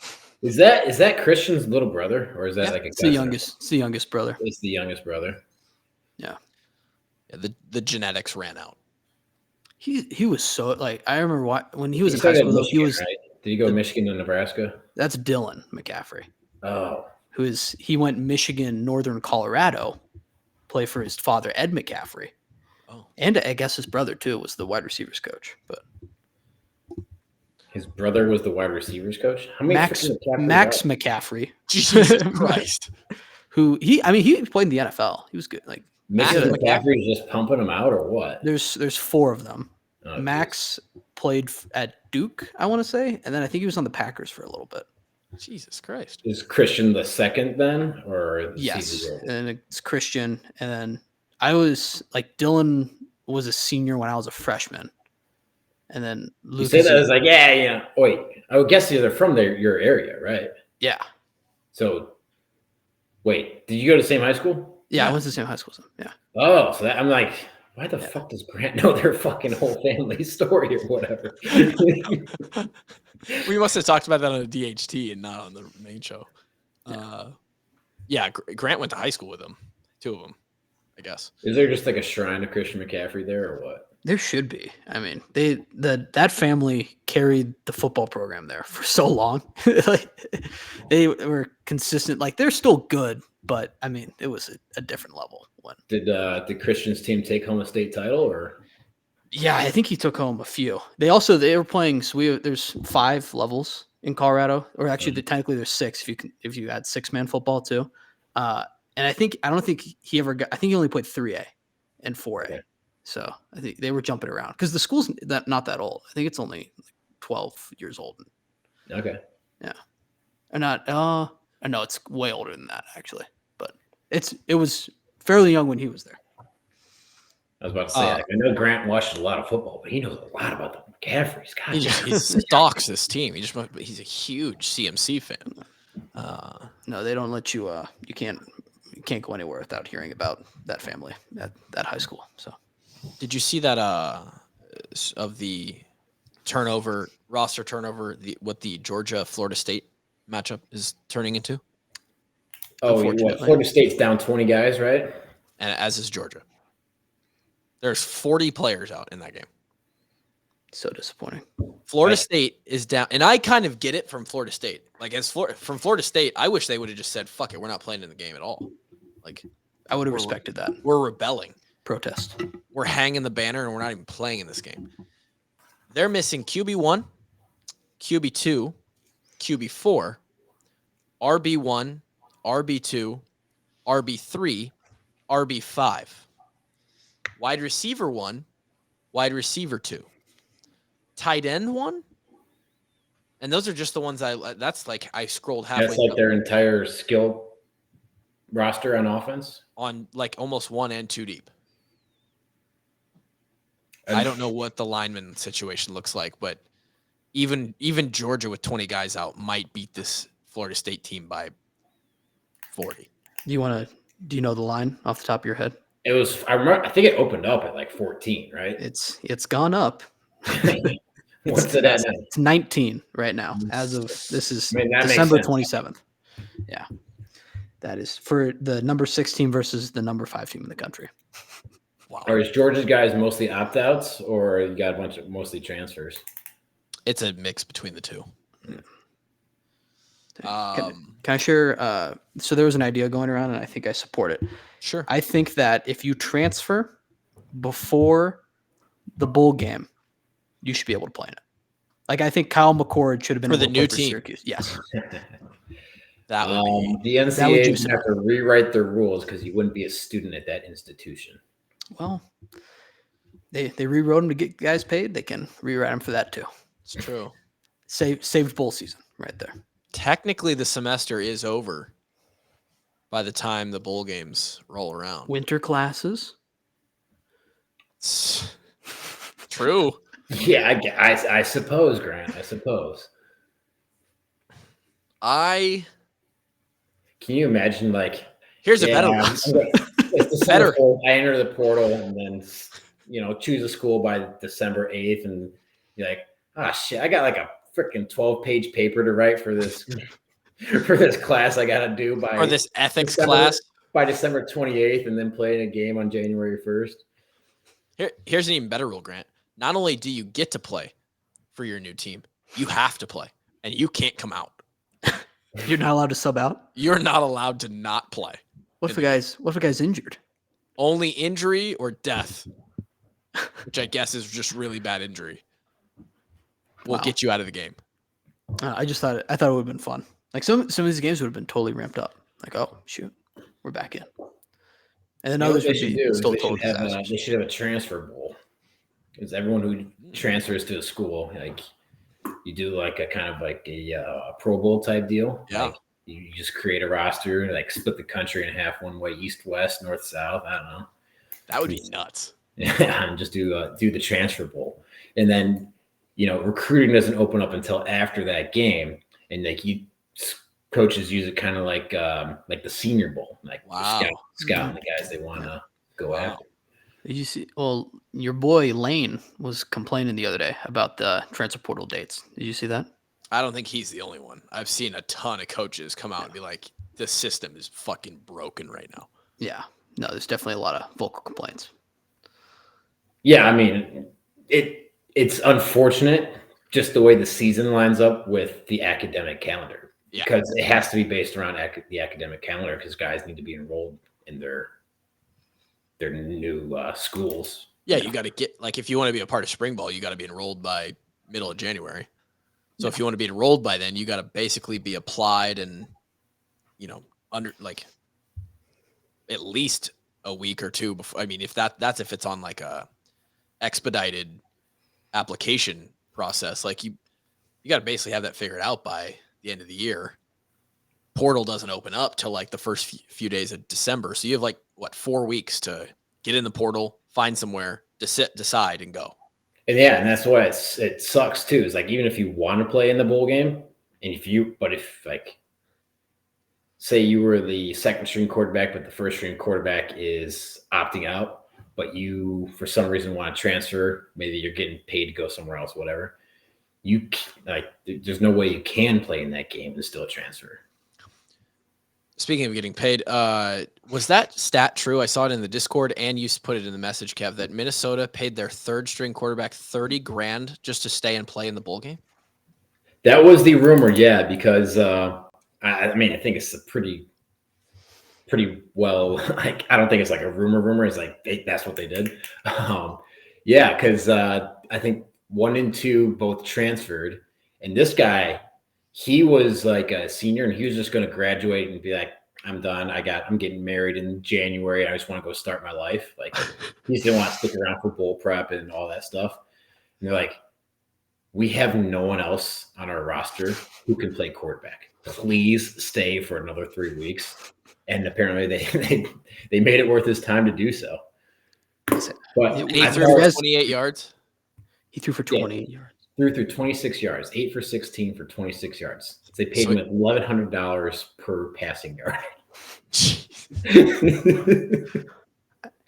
Is that Christian's little brother, or is that like a it's the youngest? It's the youngest brother. It's the youngest brother. Yeah. The genetics ran out. He was so like I remember when he was in high school. Though, he was. Right? Did he go Michigan to Nebraska? That's Dylan McCaffrey. Oh. He went Michigan, Northern Colorado, play for his father Ed McCaffrey. Oh. And I guess his brother too was the wide receivers coach. But His brother was the wide receivers coach. How many Max McCaffrey. Jesus Christ. Who he played in the NFL. He was good. Like Mrs. McCaffrey is just pumping him out, or what? There's 4 of them. Oh, Max played at Duke, I want to say, and then I think he was on the Packers for a little bit. Jesus Christ. Is Christian the second then, or yes? And it's Christian, and then I was like Dylan was a senior when I was a freshman, and then Lucas. You say that as like Wait, I would guess they're from your area, right? Yeah. So, wait, did you go to the same high school? Yeah, I went to the same high school. Yeah. Oh, so I'm like, why the fuck does Grant know their fucking whole family story or whatever? We must have talked about that on a DHT and not on the main show. Grant went to high school with them, 2 of them, I guess. Is there just like a shrine to Christian McCaffrey there, or what? There should be. I mean, that family carried the football program there for so long. Like, they were consistent. Like, they're still good, but I mean, it was a different level. Did the Christian's team take home a state title, or? Yeah, I think he took home a few. They were playing. So there's 5 levels in Colorado, or actually, technically there's 6 if you add 6-man football too. And I don't think he ever got. I think he only played 3A and 4A. Okay. So I think they were jumping around because the school's not that old. I think it's only 12 years old. Okay. Yeah. Or not. No, it's way older than that actually. But it was fairly young when he was there. I was about to say, I know Grant watched a lot of football, but he knows a lot about the McCaffreys. God, he stalks this team. He's a huge CMC fan. No, they don't let you. You can't go anywhere without hearing about that family at that high school. So, did you see that of the roster turnover? What the Georgia-Florida State matchup is turning into? Oh, Florida State's down 20 guys, right? And as is Georgia. There's 40 players out in that game. So disappointing. Florida State is down, and I kind of get it from Florida State. Like, from Florida State, I wish they would have just said, "Fuck it, we're not playing in the game at all." Like, I would have respected that. We're rebelling. Protest. We're hanging the banner, and we're not even playing in this game. They're missing QB1, QB2, QB4, RB1, RB2, RB3, RB5. Wide receiver 1, wide receiver 2, tight end 1, and those are just the ones that's like I scrolled halfway. That's like their entire skill roster on offense? On like almost 1 and 2 deep. I don't know what the lineman situation looks like, but even Georgia with 20 guys out might beat this Florida State team by 40. Do you know the line off the top of your head? It was. I remember. I think it opened up at like 14, right? It's gone up. What's it at now? It's 19 right now. As of December 27th. Yeah, that is for the number 6 team versus the number 5 team in the country. Wow. Are Georgia's guys mostly opt-outs, or you got a bunch of mostly transfers? It's a mix between the two. Yeah. Can I share? So there was an idea going around, and I think I support it. Sure. I think that if you transfer before the bowl game, you should be able to play in it. Like, I think Kyle McCord should have been for the new team. Syracuse. Yes. That would be, the NCAA would have to rewrite their rules because you wouldn't be a student at that institution. Well, they rewrote them to get guys paid. They can rewrite them for that too. It's true. Saved bowl season right there. Technically, the semester is over by the time the bowl games roll around. Winter classes. It's true. Yeah, I suppose, Grant. I suppose. Can you imagine, like, here's a better one. It's December 4th, I enter the portal and then, choose a school by December 8th, and you're like, shit, I got like a freaking 12-page paper to write for this class I got to do or this ethics class by December 28th, and then play in a game on January 1st. Here's an even better rule, Grant. Not only do you get to play for your new team, you have to play, and you can't come out. You're not allowed to sub out? You're not allowed to not play. What if a guy's injured? Only injury or death, which I guess is just really bad injury. will get you out of the game. I thought it would have been fun. Like some of these games would have been totally ramped up. Like, oh shoot, we're back in. And then others would be still total disasters. They should have a transfer bowl. Because everyone who transfers to a school, like you do like a kind of like a Pro Bowl type deal. Yeah. Like, you just create a roster, like split the country in half, one way, east, west, north, south. I don't know. That would be nuts. And just do the transfer bowl, and then recruiting doesn't open up until after that game, and like coaches use it kind of like the Senior Bowl, like scouting the guys they want to go after. Did you see? Well, your boy Lane was complaining the other day about the transfer portal dates. Did you see that? I don't think he's the only one. I've seen a ton of coaches come out and be like, "The system is fucking broken right now." Yeah, no, there's definitely a lot of vocal complaints. Yeah, I mean, it's unfortunate just the way the season lines up with the academic calendar, because it has to be based around the academic calendar, because guys need to be enrolled in their new schools. Yeah, you got to get, like, if you want to be a part of spring ball, you got to be enrolled by middle of January. So if you want to be enrolled by then, you got to basically be applied and, under like at least a week or two before. I mean, if that's if it's on like a expedited application process, like you got to basically have that figured out by the end of the year. Portal doesn't open up till like the first few days of December. So you have like 4 weeks to get in the portal, find somewhere to decide and go. And that's why it sucks too. Is like, even if you want to play in the bowl game, and if like, say you were the second string quarterback, but the first string quarterback is opting out, but you for some reason want to transfer, maybe you're getting paid to go somewhere else, whatever. There's no way you can play in that game and still transfer. Speaking of getting paid, was that stat true? I saw it in the Discord, and you put it in the message, Kev, that Minnesota paid their third string quarterback $30,000 just to stay and play in the bowl game. That was the rumor, yeah, because I think it's a pretty well. Like, I don't think it's like a rumor. It's like that's what they did. Because I think 1 and 2 both transferred, and this guy, he was like a senior, and he was just going to graduate and be like, I'm done. I'm getting married in January. I just want to go start my life. Like, he just didn't want to stick around for bowl prep and all that stuff. And they're like, we have no one else on our roster who can play quarterback. Please stay for another 3 weeks. And apparently they made it worth his time to do so. But he threw for 28 yards. He threw for 28 yards. Threw 26 yards, 8 for 16 for 26 yards. They paid him $1,100 per passing yard.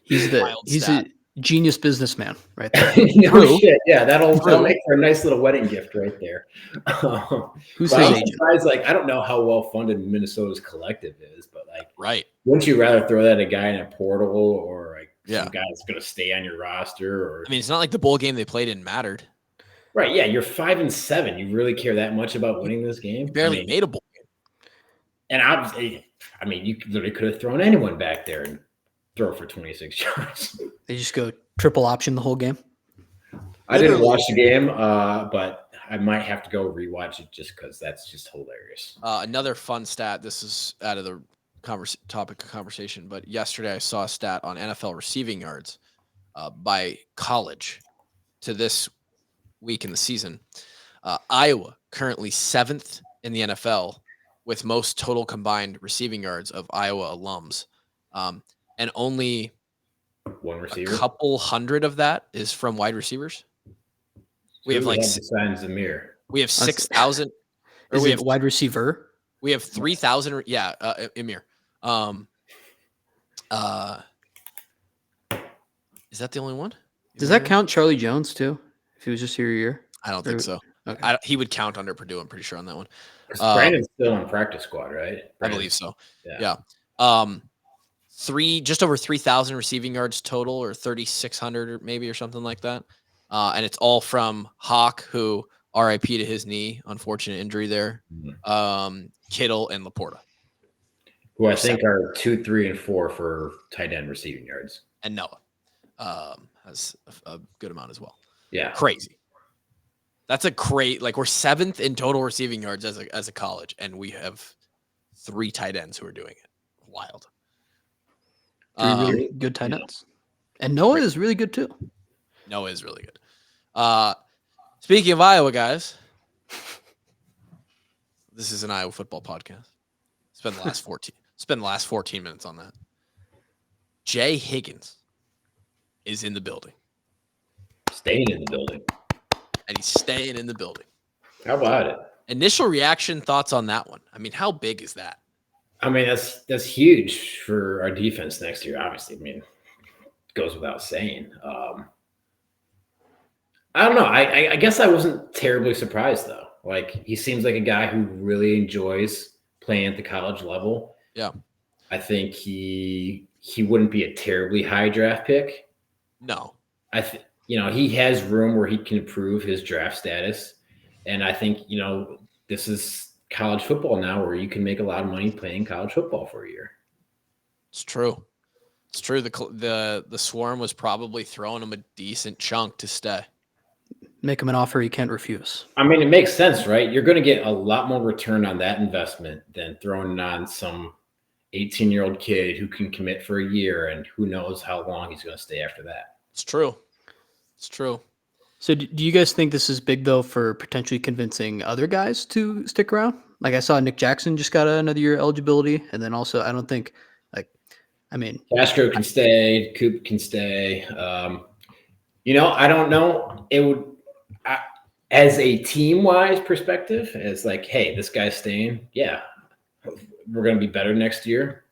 He's a genius businessman right there. Shit. Yeah, that'll make for a nice little wedding gift right there. Who's his agent? Like, I don't know how well funded Minnesota's collective is, but like, right? Wouldn't you rather throw that at a guy in a portal, or like some guy that's going to stay on your roster? Or I mean, it's not like the bowl game they played in mattered. Right, yeah, you're 5-7. You really care that much about winning this game? You barely made a bowl game. And obviously, you literally could have thrown anyone back there and throw for 26 yards. They just go triple option the whole game. I didn't watch the game, but I might have to go rewatch it just because that's just hilarious. Another fun stat. This is out of the topic of conversation, but yesterday I saw a stat on NFL receiving yards by college to this week in the season. Iowa currently 7th in the NFL with most total combined receiving yards of Iowa alums, and only one receiver. A couple hundred of that is from wide receivers. We have like Zamir. We have 6,000. Or we have wide receiver. We have 3,000. Yeah, Emir. Is that the only one? Does that count Charlie Jones too? If he was just here a year? I don't think so. Okay. He would count under Purdue. I'm pretty sure on that one. Brandon's still on practice squad, right? I believe so. Yeah. Just over 3,000 receiving yards total, or 3,600 or maybe, or something like that. And it's all from Hawk, who RIP to his knee, unfortunate injury there. Kittle and Laporta, who I think are 2, 3, and 4 for tight end receiving yards. And Noah has a good amount as well. Yeah, crazy. That's a great, like we're 7th in total receiving yards as a college, and we have 3 tight ends who are doing it. Wild. 3 really good tight ends. And Noah is really good too. Noah is really good. Speaking of Iowa guys, this is an Iowa football podcast. Spend the last 14 minutes on that. Jay Higgins is in the building. Staying in the building. And he's staying in the building. How about it? Initial reaction, thoughts on that one? I mean, how big is that? I mean, that's huge for our defense next year, obviously. I mean, it goes without saying. I don't know. I guess I wasn't terribly surprised, though. Like, he seems like a guy who really enjoys playing at the college level. Yeah. I think he wouldn't be a terribly high draft pick. No. He has room where he can improve his draft status. And I think, this is college football now where you can make a lot of money playing college football for a year. It's true. It's true. The Swarm was probably throwing him a decent chunk to stay. Make him an offer he can't refuse. I mean, it makes sense, right? You're going to get a lot more return on that investment than throwing it on some 18-year-old kid who can commit for a year and who knows how long he's going to stay after that. It's true. It's true. So do you guys think this is big, though, for potentially convincing other guys to stick around? Like I saw Nick Jackson just got another year eligibility. And then also, I don't think, Castro can stay. Coop can stay. I don't know. It would, as a team-wise perspective, as like, hey, this guy's staying. Yeah, we're going to be better next year.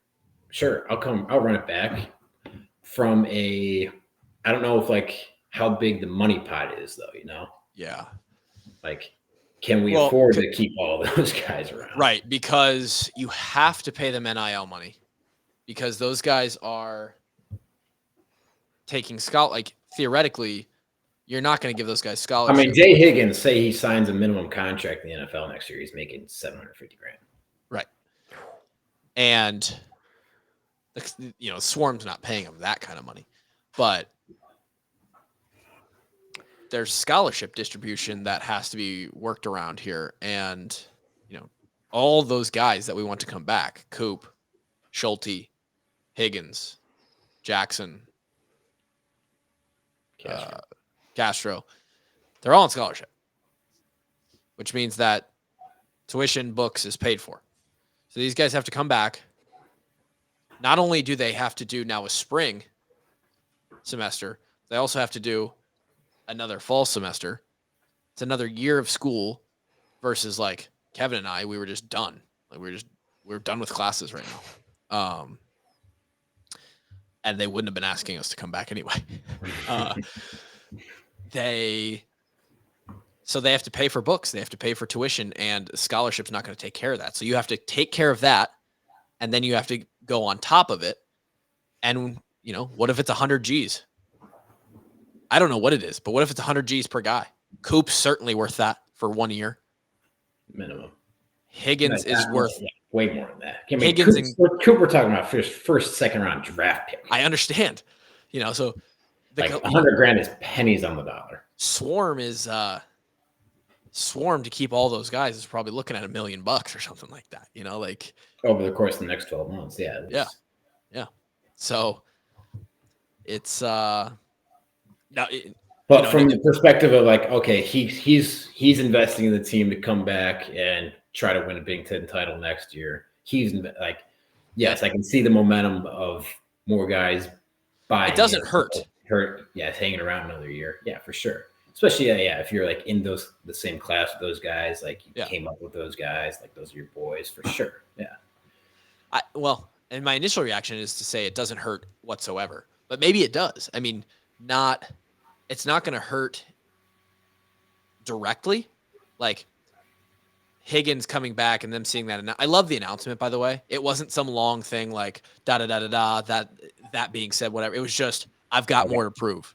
Sure, I'll run it back. I don't know if like how big the money pot is, though. Yeah. Like, can we afford to keep all those guys around? Right, because you have to pay them NIL money because those guys are taking theoretically, you're not going to give those guys scholarships. I mean, Jay Higgins, say he signs a minimum contract in the NFL next year, he's making $750,000. Right. And Swarm's not paying him that kind of money. But there's scholarship distribution that has to be worked around here. And, all those guys that we want to come back, Coop, Schulte, Higgins, Jackson, Castro, they're all on scholarship, which means that tuition, books is paid for. So these guys have to come back. Not only do they have to do now a spring semester, they also have to do another fall semester. It's another year of school versus like Kevin and I, we were just done. Like we're done with classes right now. And they wouldn't have been asking us to come back anyway. They have to pay for books. They have to pay for tuition, and scholarship's not going to take care of that. So you have to take care of that, and then you have to go on top of it. And, what if it's 100 G's? I don't know what it is, but what if it's 100 G's per guy? Coop's certainly worth that for 1 year. Minimum. Higgins is worth way more than that. Higgins Coop, we're talking about first, second round draft pick. I understand. So like $100,000 is pennies on the dollar. Swarm is Swarm to keep all those guys is probably looking at $1 million or something like that. Over the course of the next 12 months. Yeah. Yeah. So it's from the perspective of like, okay, he's investing in the team to come back and try to win a Big Ten title next year. He's like, yes, I can see the momentum of more guys buying. It doesn't hurt. Hanging around another year. Yeah, for sure. Especially, if you're like in the same class with those guys, like you came up with those guys, like those are your boys for sure. Yeah. And my initial reaction is to say it doesn't hurt whatsoever, but maybe it does. I mean, it's not going to hurt directly. Like Higgins coming back and them seeing that. I love the announcement, by the way. It wasn't some long thing like da-da-da-da-da, that being said, whatever. It was just, I've got more to prove.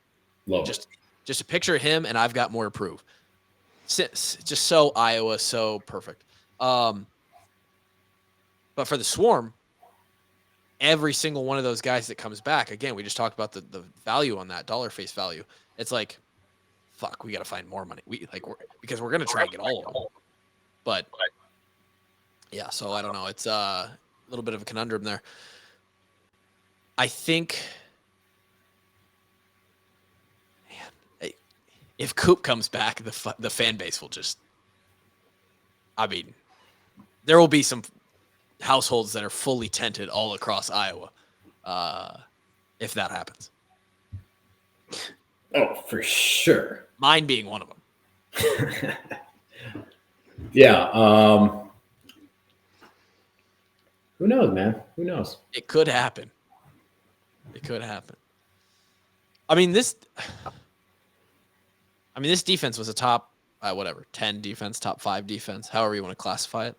Just a picture of him and I've got more to prove. Just so Iowa, so perfect. But for the Swarm, every single one of those guys that comes back, again, we just talked about the value on that dollar face value. It's like fuck, we got to find more money. Because we're going to try and get all of them. But yeah, so I don't know. It's a little bit of a conundrum there. I think, man, if Coop comes back, the fan base will just, I mean, there will be some households that are fully tented all across Iowa if that happens. Oh, for sure. Mine being one of them. Yeah. Who knows, man? Who knows? It could happen. I mean, this defense was a top, 10 defense, top 5 defense, however you want to classify it.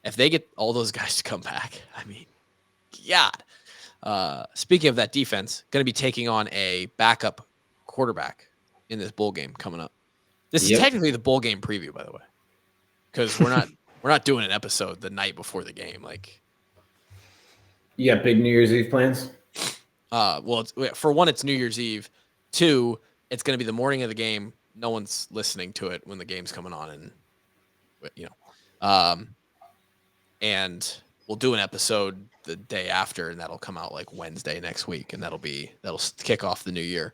If they get all those guys to come back, I mean, God. Speaking of that defense, going to be taking on a backup quarterback in this bowl game coming up. This is technically the bowl game preview, by the way, because we're not doing an episode the night before the game. Like, you got big New Year's Eve plans? Well, for one, it's New Year's Eve. 2, it's going to be the morning of the game. No one's listening to it when the game's coming on, and and we'll do an episode the day after, and that'll come out like Wednesday next week, and that'll kick off the new year.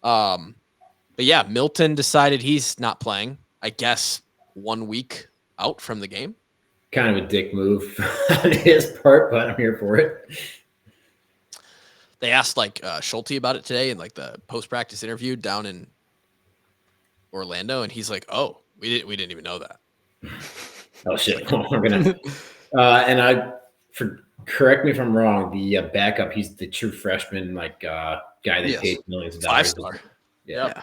But yeah, Milton decided he's not playing. I guess 1 week out from the game. Kind of a dick move on his part, but I'm here for it. They asked Schulte about it today in like the post-practice interview down in Orlando, and he's like, "Oh, we didn't even know that." Oh shit! We're gonna correct me if I'm wrong. The backup, he's the true freshman, guy they paid millions of dollars. 5-star. Yeah.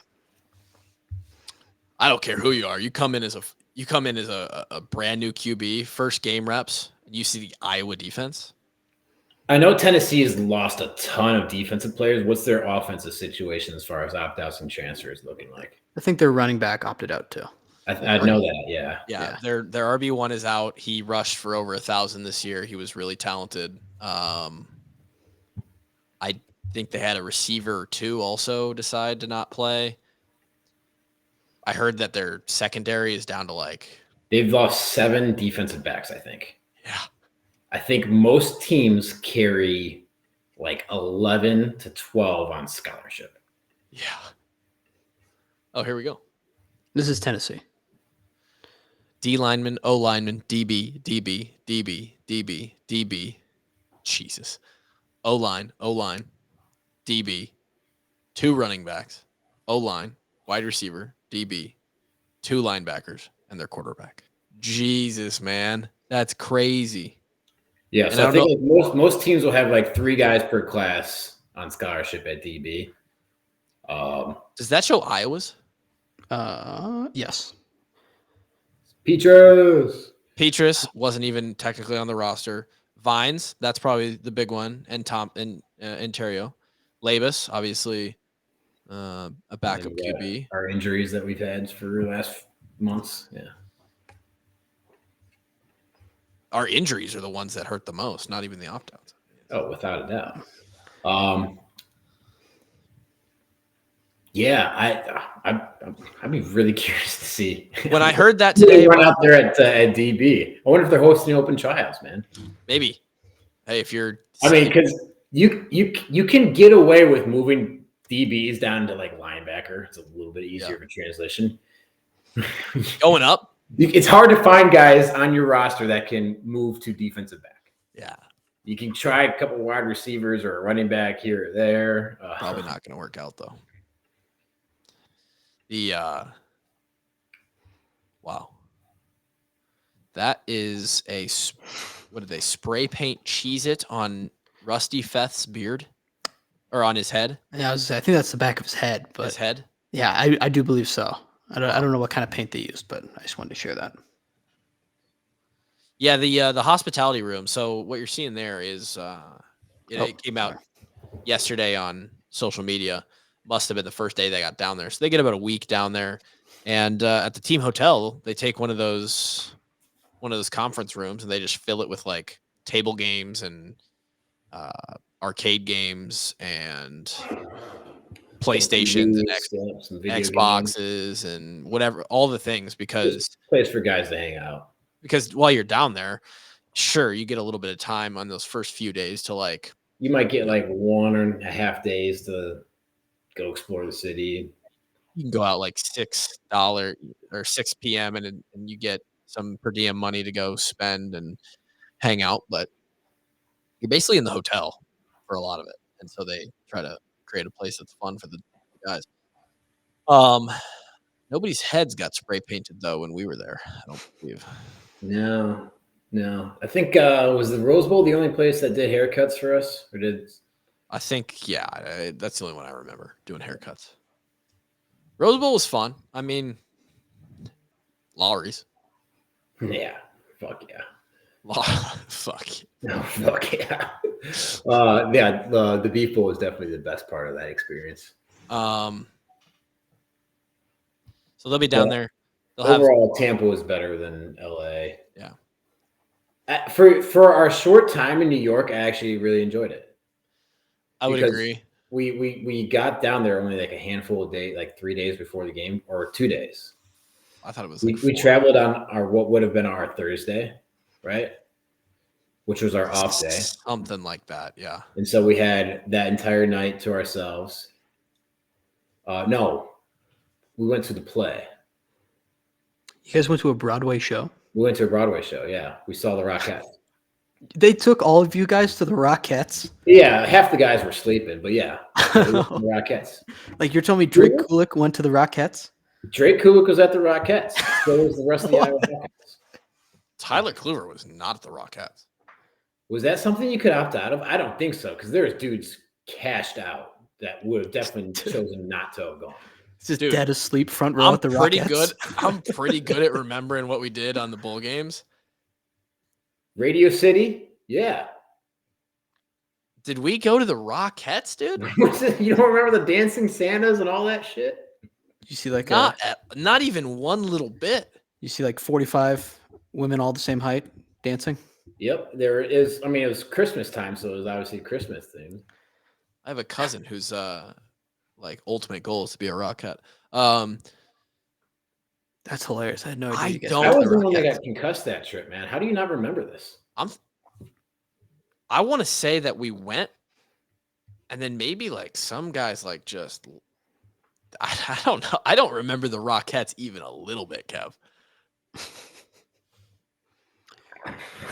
I don't care who you are. You come in as a brand new QB, first game reps, and you see the Iowa defense. I know Tennessee has lost a ton of defensive players. What's their offensive situation as far as opt-outs and transfers looking like? I think their running back opted out too. I know that, yeah. Their RB1 is out. He rushed for over 1,000 this year. He was really talented. I think they had a receiver or 2 also decide to not play. I heard that their secondary is down to they've lost 7 defensive backs, I think. Yeah. I think most teams carry 11 to 12 on scholarship. Yeah. Oh, here we go. This is Tennessee. D lineman, O lineman, DB, DB, DB, DB, DB. Jesus. O line, DB, 2 running backs, O line, wide receiver, DB, 2 linebackers, and their quarterback. Jesus, man. That's crazy. Yeah, so I think most teams will have 3 guys per class on scholarship at DB. Does that show Iowa's? Yes. Petrus wasn't even technically on the roster. Vines, that's probably the big one, and Ontario. Labus, obviously, a backup QB. Our injuries that we've had for the last months, yeah. Our injuries are the ones that hurt the most, not even the opt-outs. Oh, without a doubt. Yeah, I'd be really curious to see. When I heard that today, run out there at DB. I wonder if they're hosting open tryouts, man. Maybe. Hey, if you're, because you can get away with moving DBs down to linebacker. It's a little bit easier of a transition. Going up. It's hard to find guys on your roster that can move to defensive back. Yeah. You can try a couple wide receivers or a running back here or there. Probably not going to work out, though. Wow. That is what did they spray paint Cheez-It on Rusty Feth's beard or on his head? Yeah, I think that's the back of his head. But his head? Yeah, I do believe so. I don't know what kind of paint they used, but I just wanted to share that. Yeah, the hospitality room. So what you're seeing there is it came out yesterday on social media. Must have been the first day they got down there. So they get about a week down there. And at the team hotel, they take one of those conference rooms and they just fill it with table games and arcade games and PlayStations and some video Xboxes and whatever, all the things, because place for guys to hang out. Because while you're down there, sure, you get a little bit of time on those first few days to like. You might get like 1.5 days to go explore the city. You can go out like $6 or 6 p.m. and you get some per diem money to go spend and hang out, but you're basically in the hotel for a lot of it, and so they try to create a place that's fun for the guys. Nobody's heads got spray painted though when we were there, I don't believe. No. I think was the Rose Bowl the only place that did haircuts for us, or did? I think that's the only one I remember doing haircuts. Rose Bowl was fun. I mean, Lowry's. Yeah. Fuck yeah. Fuck. No, fuck yeah. The Beef Bowl was definitely the best part of that experience. So they'll be down there. Overall, Tampa was better than LA. Yeah. For our short time in New York, I actually really enjoyed it. I would agree. We got down there only like a handful of days, like 3 days before the game, or 2 days. I thought it was we traveled on our what would have been our Thursday, right? Which was our off day. Something like that, yeah. And so we had that entire night to ourselves. No, we went to the play. You guys went to a Broadway show? We went to a Broadway show, yeah. We saw the Rockettes. They took all of you guys to the Rockettes? Yeah, half the guys were sleeping, but yeah. The Rockettes. Like you're telling me Drake Kulik went to the Rockettes? Drake Kulik was at the Rockettes. So was the rest of the Iowa Hawkeyes. Tyler Kluver was not at the Rockettes. Was that something you could opt out of? I don't think so, because there's dudes cashed out that would have definitely chosen not to have gone. Just dead asleep front row at the Rockettes. I'm pretty good at remembering what we did on the bowl games. Radio City? Yeah. Did we go to the Rockettes, dude? You don't remember the dancing Santas and all that shit? You see like not even one little bit. You see like 45 women all the same height dancing? Yep. There is. I mean, it was Christmas time, so it was obviously Christmas themed. I have a cousin who's like ultimate goal is to be a Rockette. That's hilarious. I had no idea. I was the one that got concussed that trip, man. How do you not remember this? I want to say that we went, and then maybe like some guys like just I don't know. I don't remember the Rockettes even a little bit, Kev.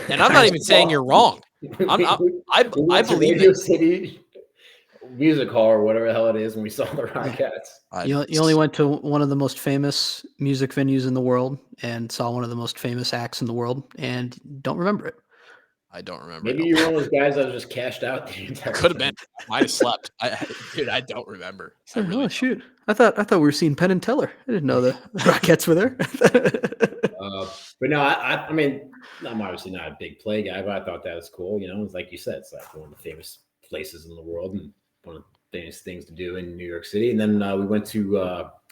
And I'm not even saying you're wrong. I believe Radio City Music Hall or whatever the hell it is when we saw the Rockettes. You only went to one of the most famous music venues in the world and saw one of the most famous acts in the world and don't remember it. I don't remember. Maybe you're one of those guys that was just cashed out the entire Could have been. Might have slept. Dude, I don't remember. Shoot. I thought we were seeing Penn and Teller. I didn't know the Rockettes were there. But no, I mean, I'm obviously not a big play guy, but I thought that was cool. You know, it's like you said, it's like one of the famous places in the world and one of the famous things to do in New York City. And then we went to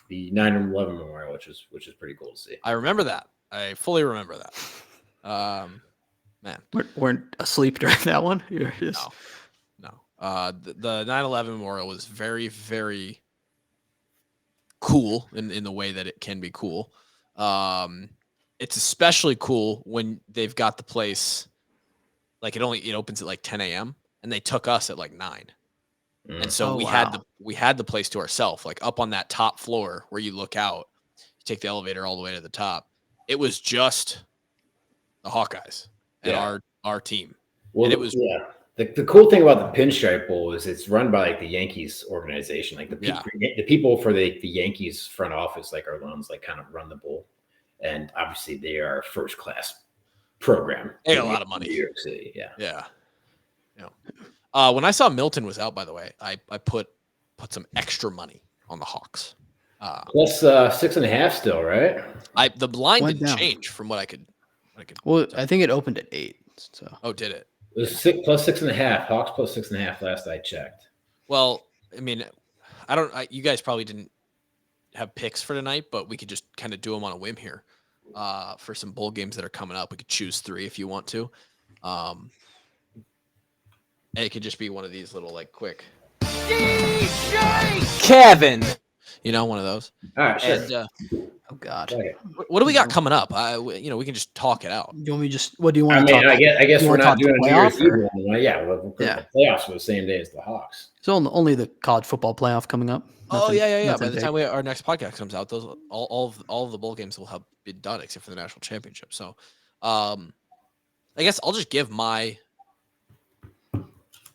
the 9/11 Memorial, which is pretty cool to see. I remember that. I fully remember that. Man, weren't asleep during that one. You're just... No. The 9/11 Memorial was very, very cool in the way that it can be cool. It's especially cool when they've got the place like it opens at like 10 a.m. and they took us at like 9. And so we had the place to ourselves, like up on that top floor where you look out, you take the elevator all the way to the top. It was just the Hawkeyes and our team. Well, and it was the cool thing about the Pinstripe Bowl is it's run by like the Yankees organization, like the people for the Yankees front office, like our loans, like kind of run the bowl. And obviously they are a first class program. They got a lot of money. New York City, yeah. When I saw Milton was out, by the way, I put some extra money on the Hawks. Plus 6.5 still, right? The line didn't change from what I could. Well, I think it opened at 8. So. Did it? It was plus 6.5. Hawks plus 6.5 last I checked. Well, I mean, you guys probably didn't have picks for tonight, but we could just kind of do them on a whim here. For some bowl games that are coming up, we could choose 3 if you want to. And it could just be one of these little like quick Kevin. You know, one of those. All right, sure. And, Oh God. Okay. what do we got coming up? We can just talk it out. Do you want me just? What do you want to talk? I guess you we're wanna not talk doing a New playoff, Year's Eve or- one. Yeah, we're Yeah. the playoffs were the same day as the Hawks. So only the college football playoff coming up. Nothing, Yeah. nothing By the big. time our next podcast comes out, those all of the bowl games will have been done except for the national championship. So, I guess I'll just give my.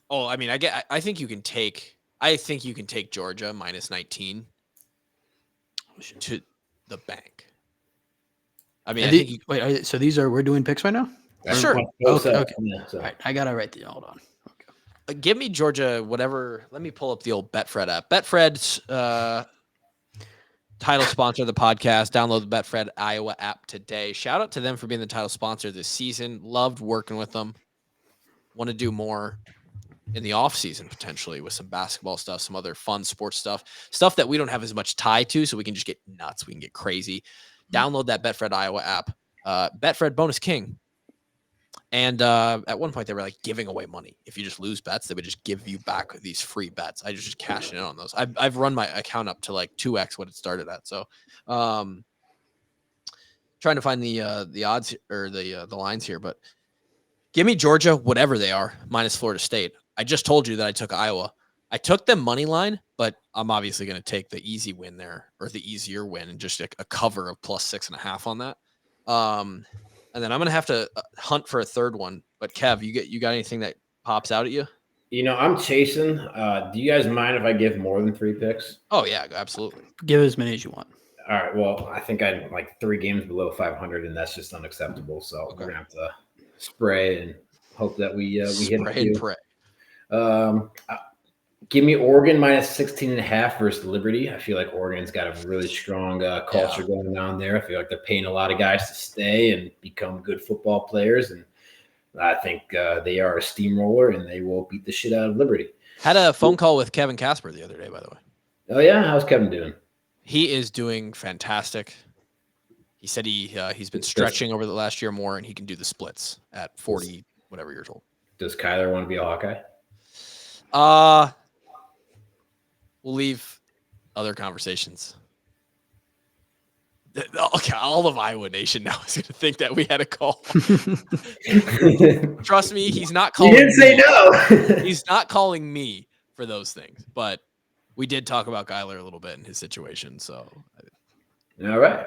Oh, I mean, I think you can take. I think you can take Georgia minus 19 to the bank. I mean, wait. So we're doing picks right now. Sure. Okay. Yeah, so. All right. I gotta write the. Hold on. Okay. Give me Georgia, whatever. Let me pull up the old Betfred app. Betfred's title sponsor of the podcast. Download the Betfred Iowa app today. Shout out to them for being the title sponsor this season. Loved working with them. Want to do more in the off season potentially with some basketball stuff, some other fun sports stuff that we don't have as much tie to, so we can just get nuts. We can get crazy. Download that Betfred Iowa app. Betfred Bonus King. And at one point, they were like giving away money. If you just lose bets, they would just give you back these free bets. I just cashed in on those. I've run my account up to like 2x what it started at. So, trying to find the odds or the lines here, but give me Georgia, whatever they are, minus Florida State. I just told you that I took Iowa. I took them money line, but I'm obviously going to take the easy win there, or the easier win, and just a cover of plus 6.5 on that. And then I'm going to have to hunt for a third one. But Kev, you got anything that pops out at you? You know, I'm chasing. Do you guys mind if I give more than 3 picks? Oh yeah, absolutely. Give as many as you want. All right. Well, I think I'm like 3 games below 500, and that's just unacceptable. So we're gonna have to spray and hope that we hit a few. Pray. Give me Oregon minus 16.5 versus Liberty. I feel like Oregon's got a really strong culture going on there. I feel like they're paying a lot of guys to stay and become good football players. And I think they are a steamroller, and they will beat the shit out of Liberty. Had a phone call with Kevin Casper the other day, by the way. Oh, yeah? How's Kevin doing? He is doing fantastic. He said he's been stretching over the last year more, and he can do the splits at 40 whatever years old. Does Kyler want to be a Hawkeye? We'll leave other conversations. Okay, all of Iowa Nation now is going to think that we had a call. Trust me, he's not calling. You didn't say no. He's not calling me for those things, but we did talk about Kyler a little bit in his situation. So, all right.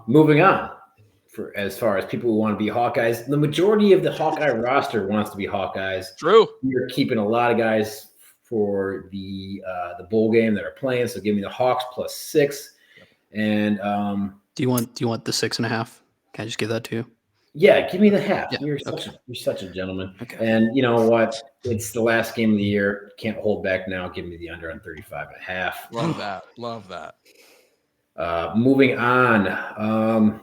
Moving on. For as far as people who want to be Hawkeyes, the majority of the Hawkeye roster wants to be Hawkeyes. True. You're keeping a lot of guys for the bowl game that are playing. So give me the Hawks plus 6. And do you want the 6.5? Can I just give that to you? Yeah, give me the half. Yeah, You're such a gentleman. Okay. And you know what? It's the last game of the year. Can't hold back now. Give me the under on 35.5. Love that. Moving on.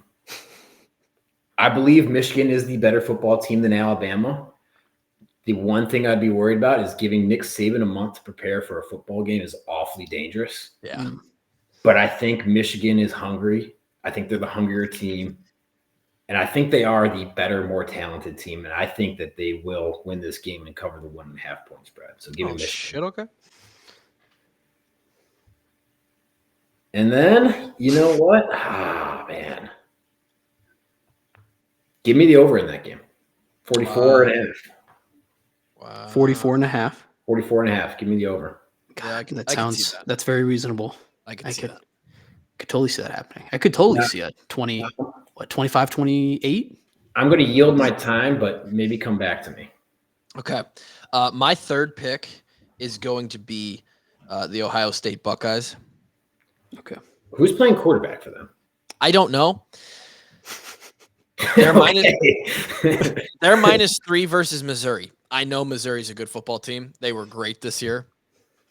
I believe Michigan is the better football team than Alabama. The one thing I'd be worried about is giving Nick Saban a month to prepare for a football game is awfully dangerous. Yeah. But I think Michigan is hungry. I think they're the hungrier team. And I think they are the better, more talented team. And I think that they will win this game and cover the 1.5 point spread. So give me Michigan. Shit, okay. And then, you know what? Man. Give me the over in that game. 44.5. Wow. 44.5. 44.5. Give me the over. God, Yeah, that's very reasonable. I could see that. Could totally see that happening. I could totally see a 25, 28. I'm going to yield my time, but maybe come back to me. Okay. My third pick is going to be the Ohio State Buckeyes. Okay. Who's playing quarterback for them? I don't know. They're -3 versus Missouri. I know Missouri's a good football team. They were great this year.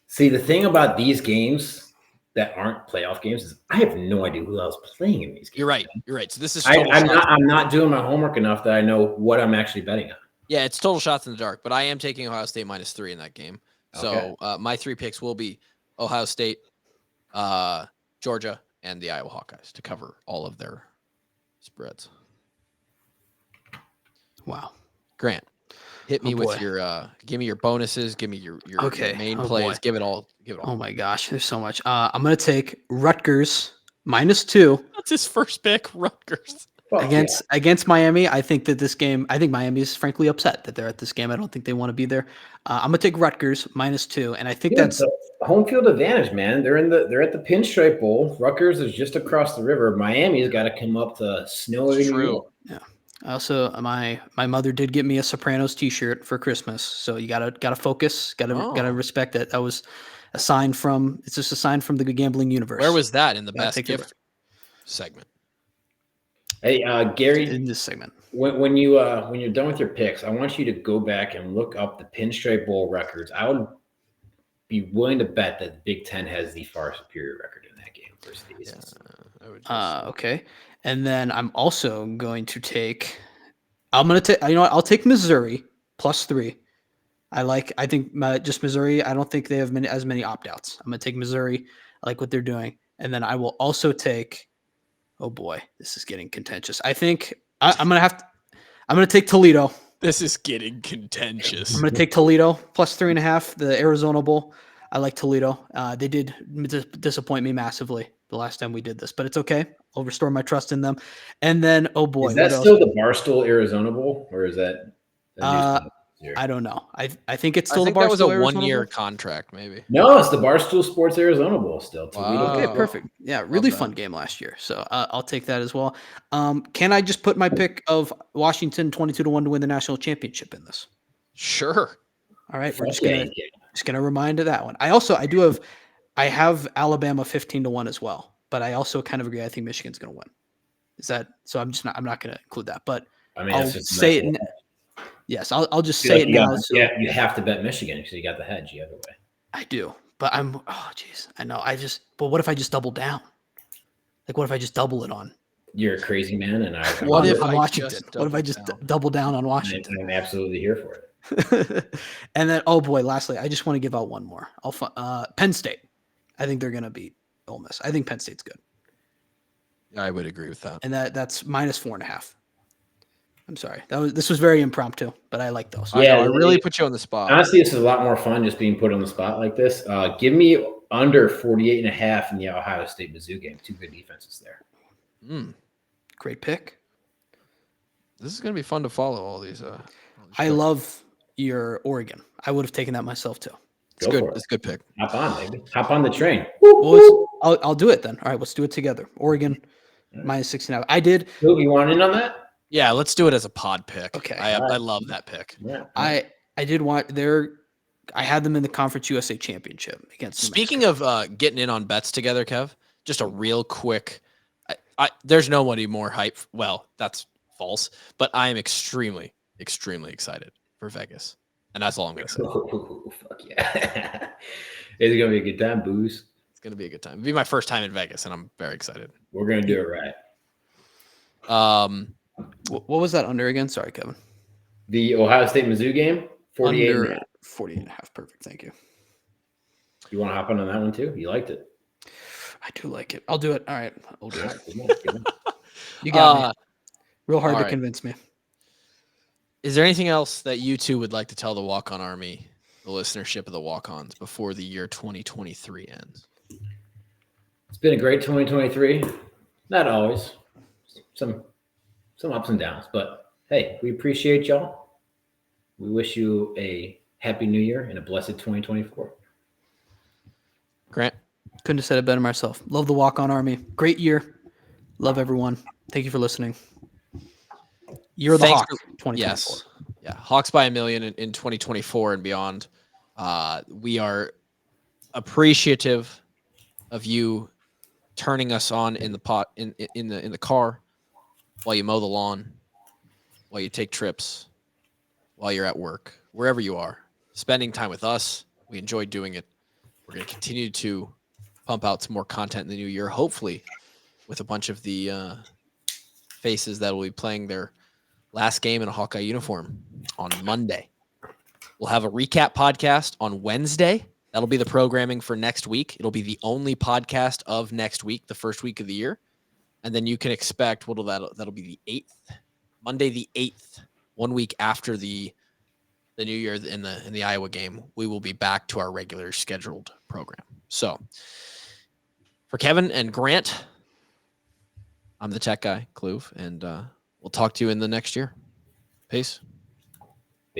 See, the thing about these games that aren't playoff games is I have no idea who else is playing in these games. You're right. So this is I'm not doing my homework enough that I know what I'm actually betting on. Yeah, it's total shots in the dark, but I am taking Ohio State -3 in that game. So my 3 picks will be Ohio State, Georgia, and the Iowa Hawkeyes to cover all of their spreads. Wow. Grant. Hit me with your give me your bonuses, give me your main plays, give it all. Oh my gosh, there's so much. I'm gonna take Rutgers -2. That's his first pick, Rutgers. Against Miami. I think Miami is frankly upset that they're at this game. I don't think they want to be there. I'm gonna take Rutgers -2, and I think that's home field advantage, man. They're at the Pinstripe Bowl. Rutgers is just across the river. Miami's got to come up to snowy New York. Yeah. Also, my mother did get me a Sopranos T-shirt for Christmas, so you gotta focus, gotta respect it. That was a sign from the gambling universe. Where was that in the best gift segment? Hey, Gary, in this segment, when you're done with your picks, I want you to go back and look up the Pinstripe Bowl records. I would be willing to bet that Big Ten has the far superior record in that game versus the ACC. Okay. And then I'm also going to take. I'll take Missouri +3. I think just Missouri. I don't think they have as many opt-outs. I'm gonna take Missouri. I like what they're doing, and then I will also take. Oh boy, this is getting contentious. I think I'm gonna take Toledo. This is getting contentious. I'm gonna take Toledo +3.5. The Arizona Bowl. I like Toledo. They did disappoint me massively the last time we did this, but it's okay. I'll restore my trust in them. And then, oh boy, is that still the Barstool Arizona Bowl, or is that? I don't know. I think it's still the Barstool. That was a one-year contract, maybe. No, it's the Barstool Sports Arizona Bowl still. Wow. Okay, perfect. Yeah, really fun game last year. So I'll take that as well. Can I just put my pick of Washington 22-1 to win the national championship in this? Sure. All right, we're just gonna remind of that one. I have Alabama 15-1 as well, but I also kind of agree. I think Michigan's gonna win. Is that so? I'm not gonna include that, but I'll say it. Yes, I'll just say it now. Yeah, you have to bet Michigan because you got the hedge the other way. I do, but I know. But what if I just double down? Like, what if I just double it on? You're a crazy man, and what if Washington? What if I just double down on Washington? I'm absolutely here for it. And then, oh boy, lastly, I just want to give out one more. Penn State. I think they're going to beat Ole Miss. I think Penn State's good. I would agree with that. And that's -4.5. I'm sorry. This was very impromptu, but I like those. Yeah, I really put you on the spot. Honestly, this is a lot more fun just being put on the spot like this. Give me under 48.5 in the Ohio State Mizzou game. Two good defenses there. Great pick. This is going to be fun to follow all these. I love your Oregon. I would have taken that myself too. It's good. It's a good pick. Hop on, baby. Hop on the train. Well, I'll do it then. All right, let's do it together. Oregon -6.5. I did. You want in on that? Yeah, let's do it as a pod pick. Okay. I love that pick. Yeah. I did want I had them in the Conference USA Championship against. Speaking of getting in on bets together, Kev, just a real quick. There's nobody more hype. Well, that's false, but I am extremely, extremely excited for Vegas, and that's all I'm gonna say. Oh, fuck yeah! It's gonna be a good time, booze. It's gonna be a good time. It'll be my first time in Vegas, and I'm very excited. We're gonna do it right. What was that under again? Sorry, Kevin. The Ohio State Mizzou game, 48.5. 48.5. Perfect. Thank you. You want to hop on that one too? You liked it. I do like it. I'll do it. All right. I'll do it. Good one. You got me. Real hard to convince me. Is there anything else that you two would like to tell the Walk-On Army, the listenership of the Walk-Ons, before the year 2023 ends? It's been a great 2023. Not always. Some ups and downs, but hey, we appreciate y'all. We wish you a happy new year and a blessed 2024. Grant? Couldn't have said it better myself. Love the Walk-On Army. Great year. Love everyone. Thank you for listening. You're the Hawk. 2024. Yes. Yeah. Hawks by a million in 2024 and beyond. We are appreciative of you turning us on in the pot in the car, while you mow the lawn, while you take trips, while you're at work, wherever you are, spending time with us. We enjoy doing it. We're going to continue to pump out some more content in the new year, hopefully with a bunch of the faces that will be playing their last game in a Hawkeye uniform on Monday. We'll have a recap podcast on Wednesday. That'll be the programming for next week. It'll be the only podcast of next week, the first week of the year. And then you can expect that'll be the 8th, Monday the 8th, 1 week after the the new year in the Iowa game, we will be back to our regular scheduled program. So for Kevin and Grant, I'm the tech guy, Kluve, and we'll talk to you in the next year. Peace.